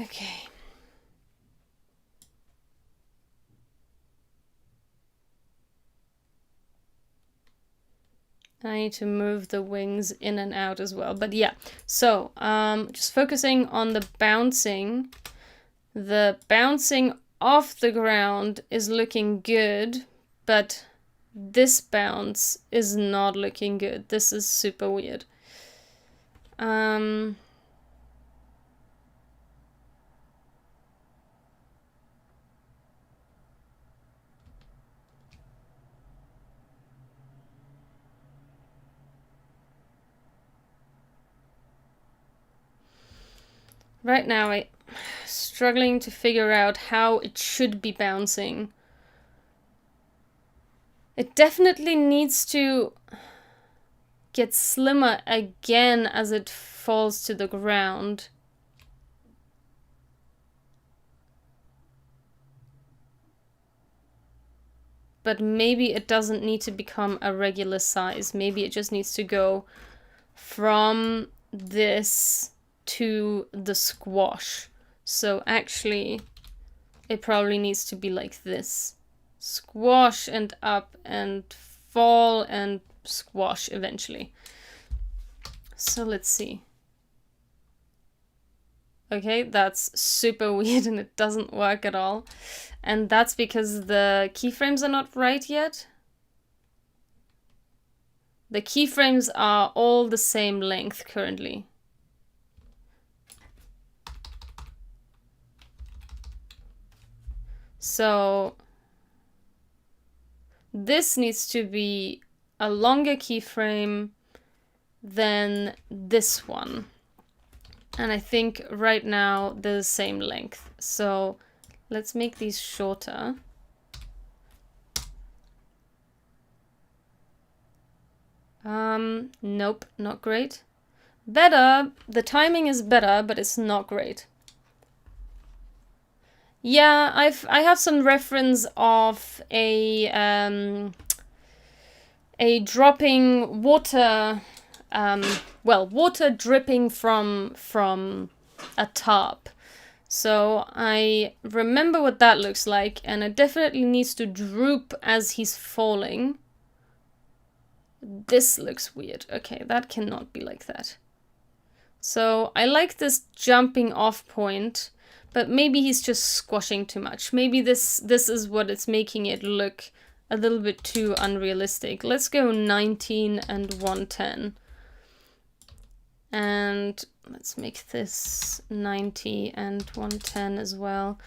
Okay. I need to move the wings in and out as well. But yeah, so just focusing on the bouncing. The bouncing off the ground is looking good, but this bounce is not looking good. This is super weird. Right now I'm struggling to figure out how it should be bouncing. It definitely needs to get slimmer again as it falls to the ground. But maybe it doesn't need to become a regular size. Maybe it just needs to go from this to the squash. So actually, it probably needs to be like this. Squash and up and fall and squash eventually. So let's see. Okay, that's super weird and it doesn't work at all. And that's because the keyframes are not right yet. The keyframes are all the same length currently. So this needs to be a longer keyframe than this one. And I think right now they're the same length. So let's make these shorter. Nope, not great. Better, the timing is better, but it's not great. Yeah, I have some reference of a dropping water, well, water dripping from a tub. So I remember what that looks like, and it definitely needs to droop as he's falling. This looks weird. Okay, that cannot be like that. So I like this jumping off point, but maybe he's just squashing too much. Maybe this is what it's making it look a little bit too unrealistic. Let's go 19 and 110. And let's make this 90 and 110 as well.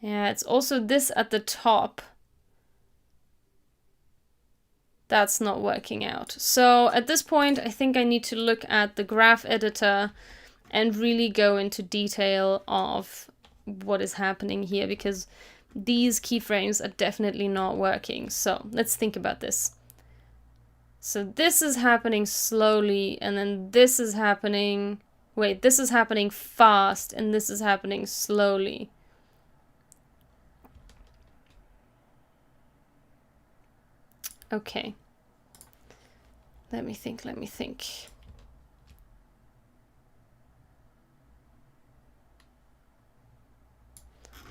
Yeah, it's also this at the top. That's not working out. So at this point, I think I need to look at the graph editor and really go into detail of what is happening here, because these keyframes are definitely not working. So let's think about this. So this is happening slowly, and then this is happening... Wait, this is happening fast, and this is happening slowly. Okay. Let me think. I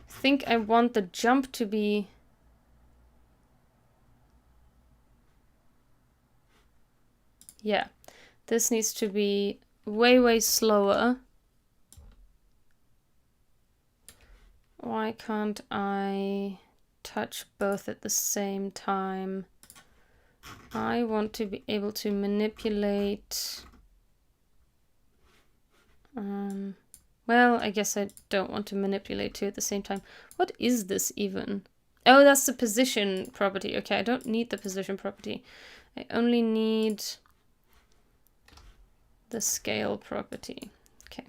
think I want the jump to be... Yeah, this needs to be way slower. Why can't I touch both at the same time? I want to be able to manipulate... well, I guess I don't want to manipulate two at the same time. What is this even? Oh, that's the position property. Okay, I don't need the position property. I only need the scale property. Okay,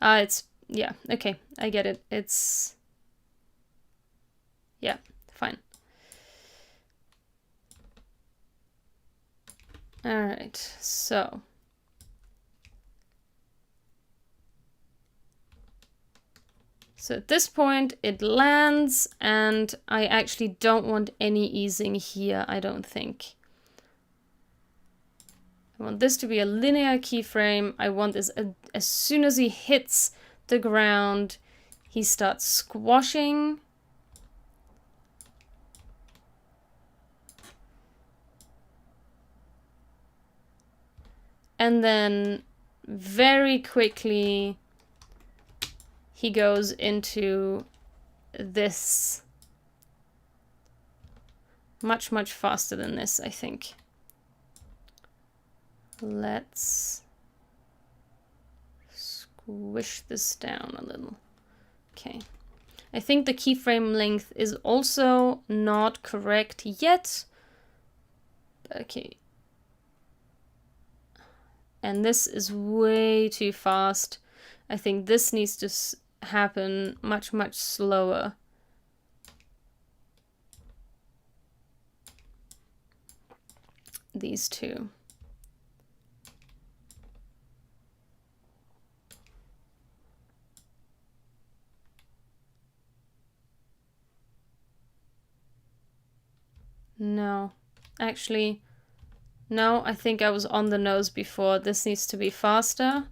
It's, yeah, okay, I get it. It's, yeah, fine. All right, so. So at this point it lands, and I actually don't want any easing here, I don't think. I want this to be a linear keyframe. I want this, as soon as he hits the ground, he starts squashing. And then very quickly he goes into this much, much faster than this, I think. Let's squish this down a little. Okay. I think the keyframe length is also not correct yet. Okay. And this is way too fast. I think this needs to happen much, much slower. These two. No, actually, no, I think I was on the nose before. This needs to be faster.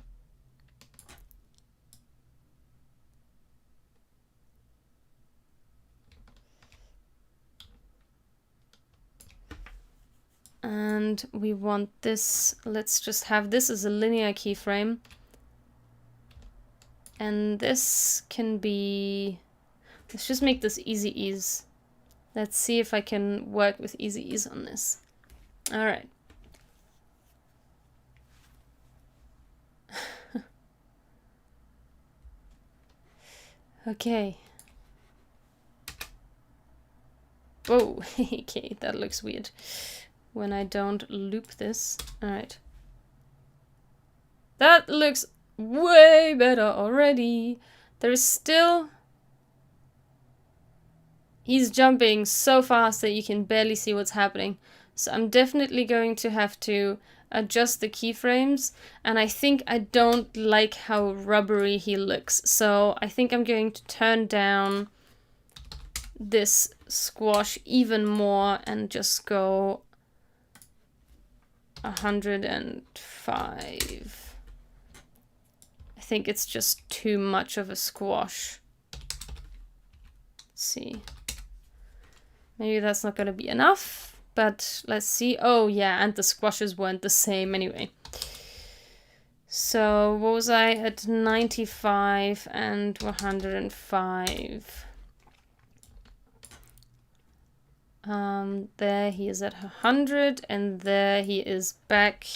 And we want this, let's just have this as a linear keyframe. And this can be, let's just make this easy ease. Let's see if I can work with easy ease on this. All right. Okay. Whoa, okay, that looks weird when I don't loop this. All right. That looks way better already. There is still... He's jumping so fast that you can barely see what's happening. So I'm definitely going to have to adjust the keyframes. And I think I don't like how rubbery he looks. So I think I'm going to turn down this squash even more and just go 105. I think it's just too much of a squash. Let's see. Maybe that's not going to be enough, but let's see. Oh yeah, and the squashes weren't the same anyway. So what was I at? 95 and 105. There he is at 100, and there he is back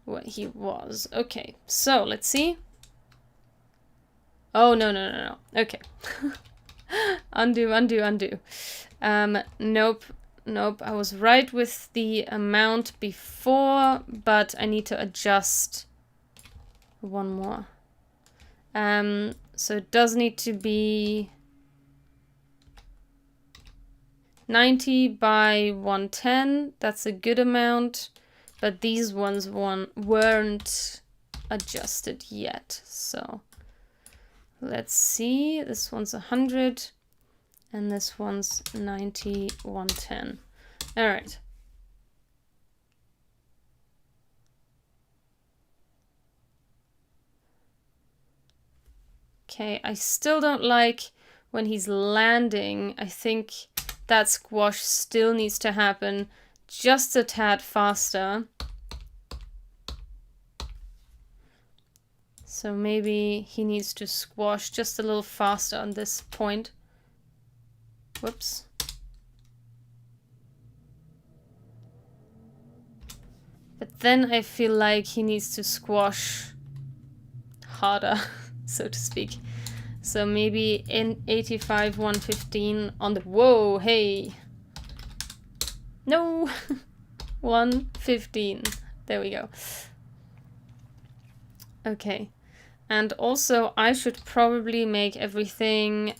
where he was. Okay, so let's see. Oh, no. Okay. Undo. Nope. I was right with the amount before, but I need to adjust one more. So it does need to be 90 by 110. That's a good amount, but these ones weren't adjusted yet. So let's see. This one's 100. And this one's 90, 110. All right. Okay, I still don't like when he's landing. I think that squash still needs to happen just a tad faster. So maybe he needs to squash just a little faster on this point. Whoops. But then I feel like he needs to squash harder, so to speak. So maybe in 85, 115 on the... Whoa, hey! No! 115. There we go. Okay. And also I should probably make everything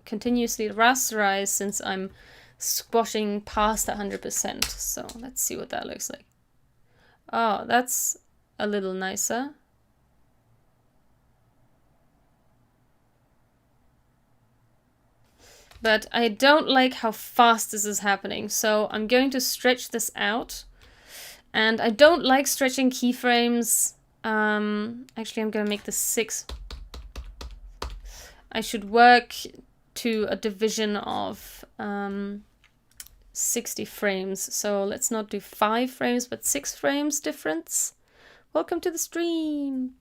continuously rasterized since I'm squashing past 100%. So let's see what that looks like. Oh, that's a little nicer. But I don't like how fast this is happening, so I'm going to stretch this out. And I don't like stretching keyframes. Actually, I'm going to make this 6. I should work to a division of 60 frames. So let's not do 5 frames, but 6 frames difference. Welcome to the stream.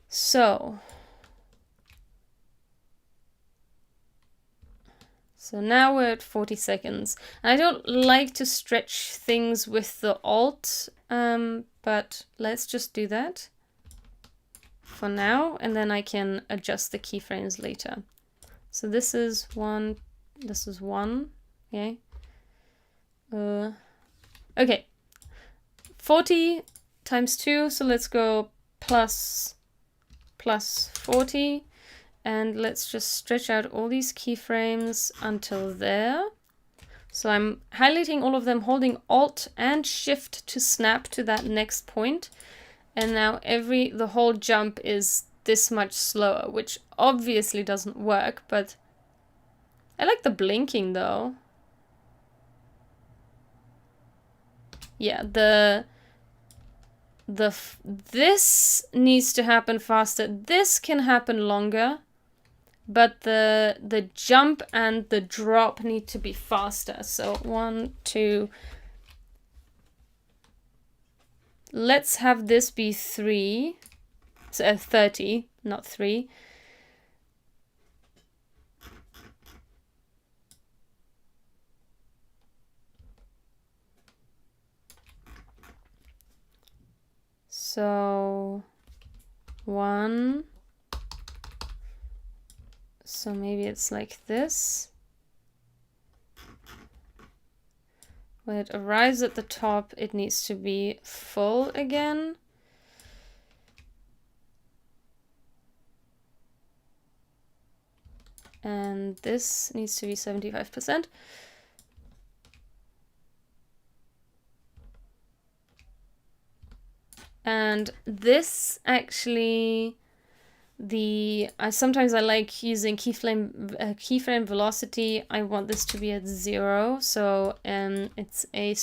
So now we're at 40 seconds. And I don't like to stretch things with the Alt, but let's just do that for now, and then I can adjust the keyframes later. So this is 1, this is 1, okay. Okay, 40 times 2, so let's go plus 40. And let's just stretch out all these keyframes until there. So I'm highlighting all of them, holding Alt and Shift to snap to that next point. And now the whole jump is this much slower, which obviously doesn't work, but I like the blinking though. Yeah, this needs to happen faster. This can happen longer. But the jump and the drop need to be faster. So 1, 2. Let's have this be 3. So 30, not 3. So 1. So maybe it's like this. When it arrives at the top, it needs to be full again. And this needs to be 75%. And this actually, sometimes I like using keyframe velocity. I want this to be at 0. So it's a,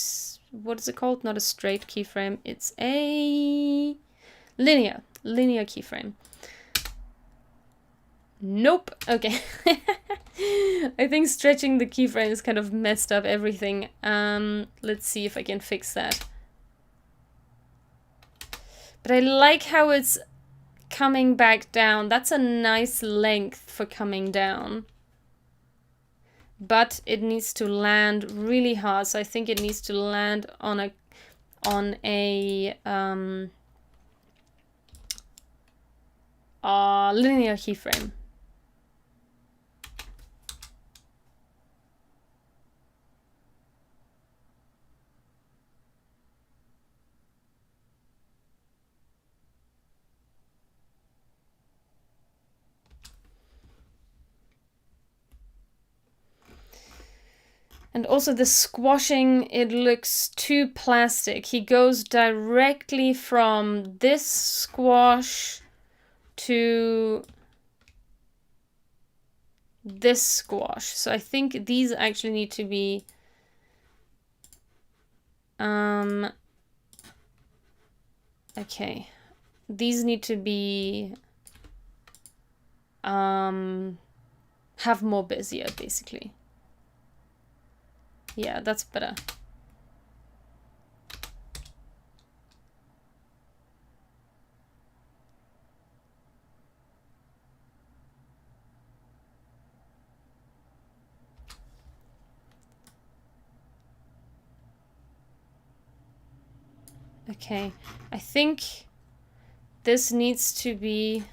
what is it called? Not a straight keyframe. It's a linear keyframe. Nope. Okay. I think stretching the keyframes kind of messed up everything. Let's see if I can fix that. But I like how it's coming back down. That's a nice length for coming down. But it needs to land really hard. So I think it needs to land on a linear keyframe. And also the squashing, it looks too plastic. He goes directly from this squash to this squash. So I think these actually need to be okay. These need to be have more Bezier basically. Yeah, that's better. Okay, I think this needs to be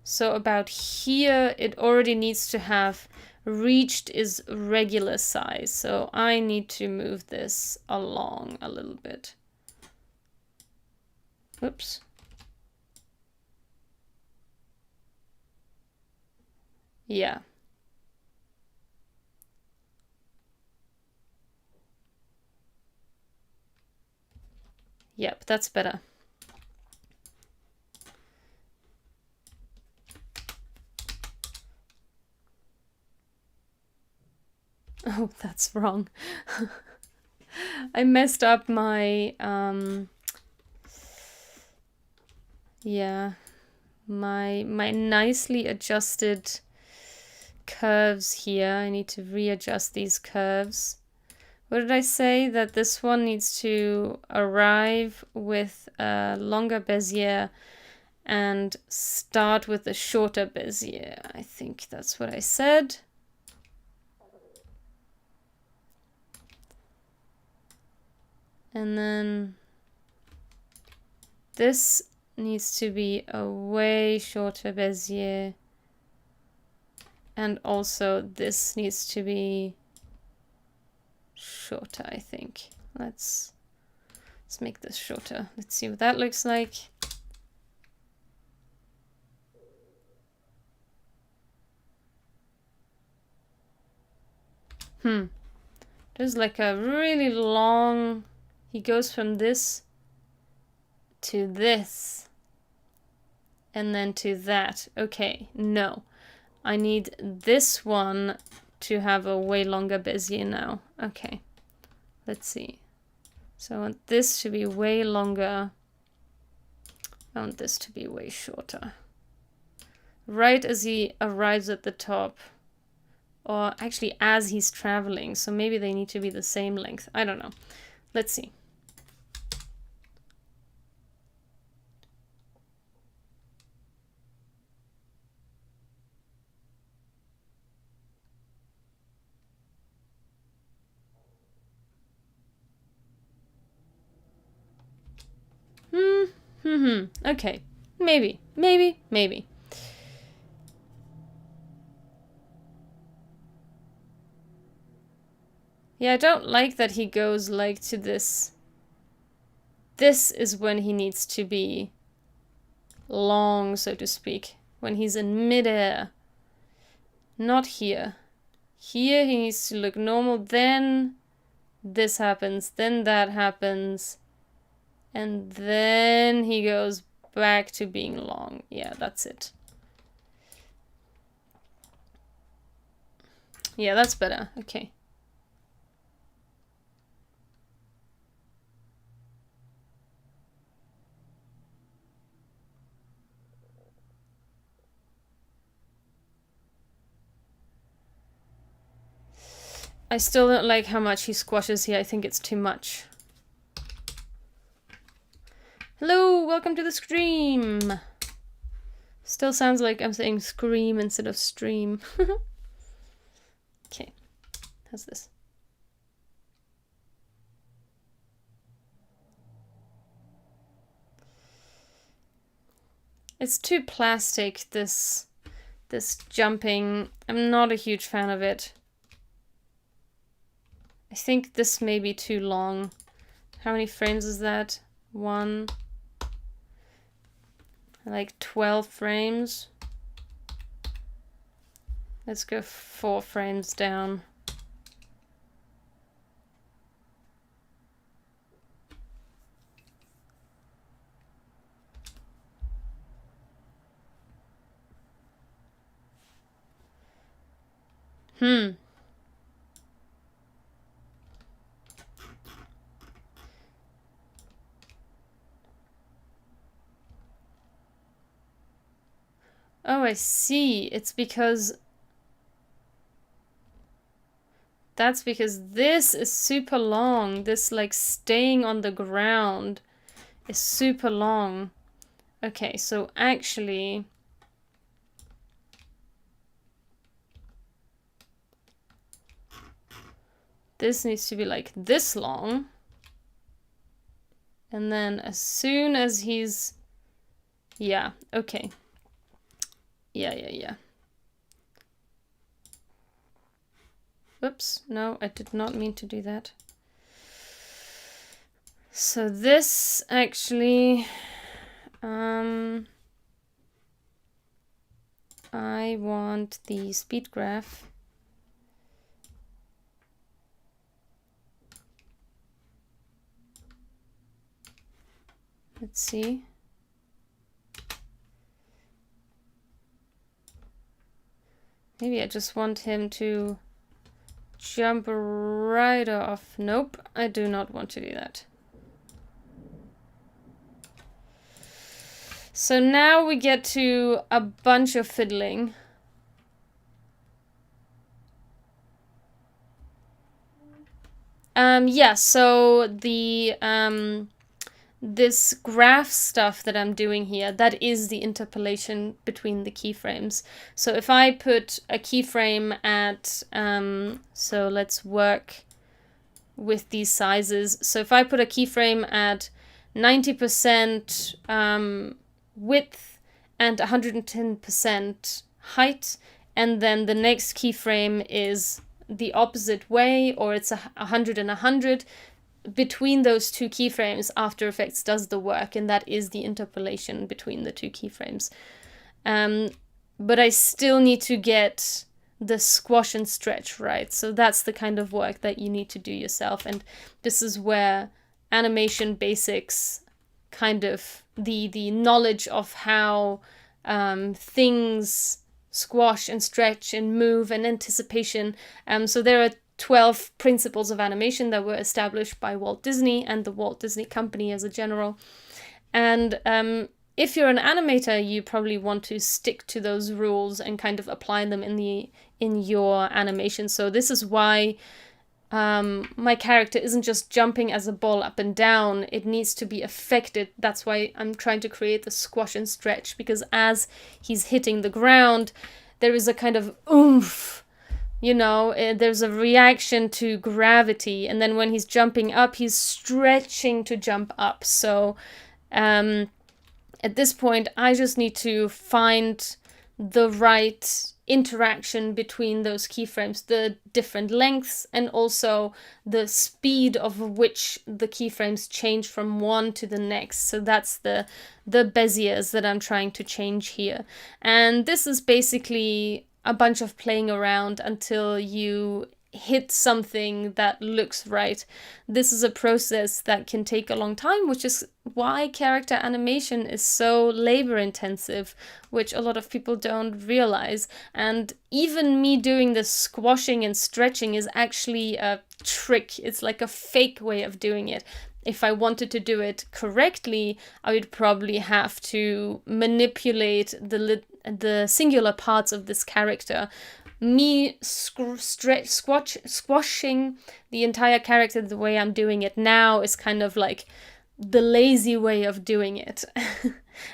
so about here. It already needs to have reached is regular size, so I need to move this along a little bit. Whoops. Yeah. Yep, that's better. Oh, that's wrong. I messed up my, yeah, my nicely adjusted curves here. I need to readjust these curves. What did I say? That this one needs to arrive with a longer Bezier and start with a shorter Bezier. I think that's what I said. And then this needs to be a way shorter Bezier. And also this needs to be shorter, I think. Let's make this shorter. Let's see what that looks like. There's like a really long, he goes from this to this and then to that. Okay, no. I need this one to have a way longer Bezier now. Okay, let's see. So I want this to be way longer. I want this to be way shorter. Right as he arrives at the top. Or actually as he's traveling. So maybe they need to be the same length. I don't know. Let's see. Okay. Maybe. Yeah, I don't like that he goes like to this. This is when he needs to be long, so to speak. When he's in midair. Not here. Here he needs to look normal, then this happens, then that happens. And then he goes back to being long. Yeah, that's it. Yeah, that's better. Okay. I still don't like how much he squashes here. I think it's too much. Hello, welcome to the stream. Still sounds like I'm saying scream instead of stream. Okay, how's this? It's too plastic, this jumping. I'm not a huge fan of it. I think this may be too long. How many frames is that? 1. Like 12 frames. Let's go 4 frames down. Oh, I see. It's because... That's because this is super long. This, like, staying on the ground is super long. Okay, so actually... This needs to be, like, this long. And then as soon as he's... Yeah, okay. Yeah. Oops, no, I did not mean to do that. So this actually I want the speed graph. Let's see. Maybe I just want him to jump right off. Nope, I do not want to do that. So now we get to a bunch of fiddling. Yeah, so the this graph stuff that I'm doing here, that is the interpolation between the keyframes. So if I put a keyframe at, so let's work with these sizes. So if I put a keyframe at 90% width and 110% height, and then the next keyframe is the opposite way, or it's 100 and 100, between those two keyframes, After Effects does the work, and that is the interpolation between the two keyframes. But I still need to get the squash and stretch right. So that's the kind of work that you need to do yourself. And this is where animation basics, kind of the knowledge of how things squash and stretch and move and anticipation. So there are 12 principles of animation that were established by Walt Disney and the Walt Disney Company as a general. And if you're an animator, you probably want to stick to those rules and kind of apply them in your animation. So this is why my character isn't just jumping as a ball up and down. It needs to be affected. That's why I'm trying to create the squash and stretch, because as he's hitting the ground, there is a kind of oomph. You know, there's a reaction to gravity, and then when he's jumping up, he's stretching to jump up. So at this point, I just need to find the right interaction between those keyframes, the different lengths, and also the speed of which the keyframes change from one to the next. So that's the Beziers that I'm trying to change here. And this is basically a bunch of playing around until you hit something that looks right. This is a process that can take a long time, which is why character animation is so labor intensive, which a lot of people don't realize. And even me doing this squashing and stretching is actually a trick. It's like a fake way of doing it. If I wanted to do it correctly, I would probably have to manipulate the singular parts of this character. Me squashing the entire character the way I'm doing it now is kind of like the lazy way of doing it.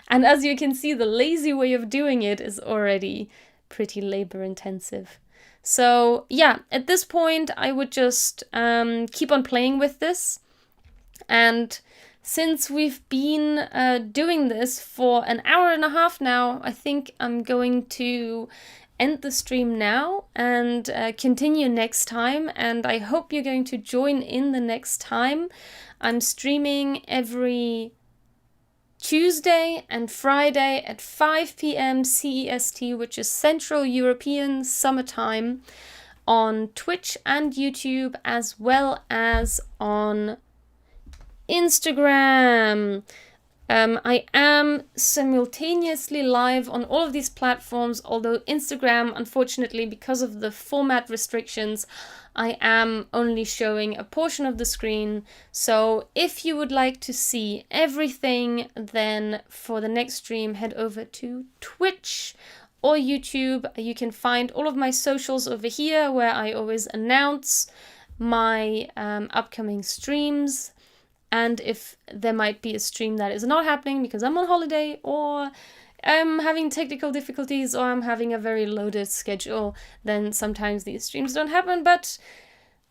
And as you can see, the lazy way of doing it is already pretty labor intensive. So yeah, at this point, I would just keep on playing with this. And since we've been doing this for an hour and a half now, I think I'm going to end the stream now and continue next time. And I hope you're going to join in the next time. I'm streaming every Tuesday and Friday at 5 p.m. CEST, which is Central European Summertime, on Twitch and YouTube, as well as on Instagram. I am simultaneously live on all of these platforms, although Instagram, unfortunately, because of the format restrictions, I am only showing a portion of the screen. So if you would like to see everything, then for the next stream, head over to Twitch or YouTube. You can find all of my socials over here, where I always announce my upcoming streams. And if there might be a stream that is not happening because I'm on holiday, or I'm having technical difficulties, or I'm having a very loaded schedule, then sometimes these streams don't happen. But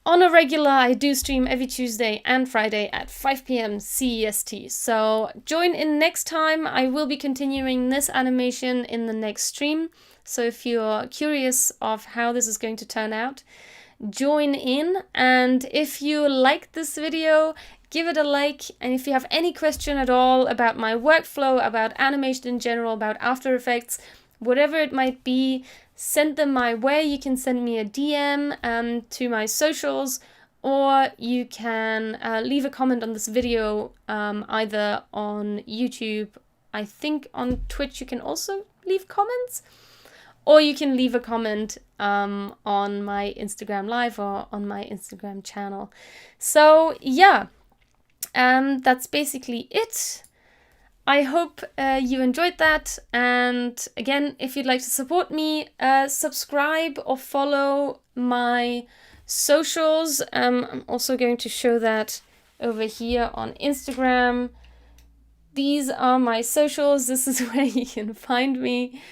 on a regular, I do stream every Tuesday and Friday at 5 p.m. CEST. So join in next time. I will be continuing this animation in the next stream. So if you're curious of how this is going to turn out, join in. And if you like this video, give it a like. And if you have any question at all about my workflow, about animation in general, about After Effects, whatever it might be, send them my way. You can send me a DM to my socials, or you can leave a comment on this video, either on YouTube. I think on Twitch you can also leave comments, or you can leave a comment on my Instagram live or on my Instagram channel. So yeah, that's basically it. I hope you enjoyed that. And again, if you'd like to support me, subscribe or follow my socials. I'm also going to show that over here on Instagram. These are my socials. This is where you can find me.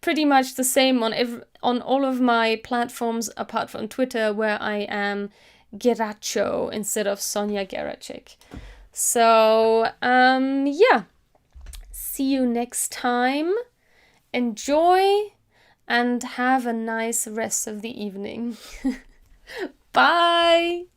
Pretty much the same on all of my platforms apart from Twitter, where I am Geracsek instead of Sonja Geracsek. So yeah, see you next time. Enjoy and have a nice rest of the evening. Bye.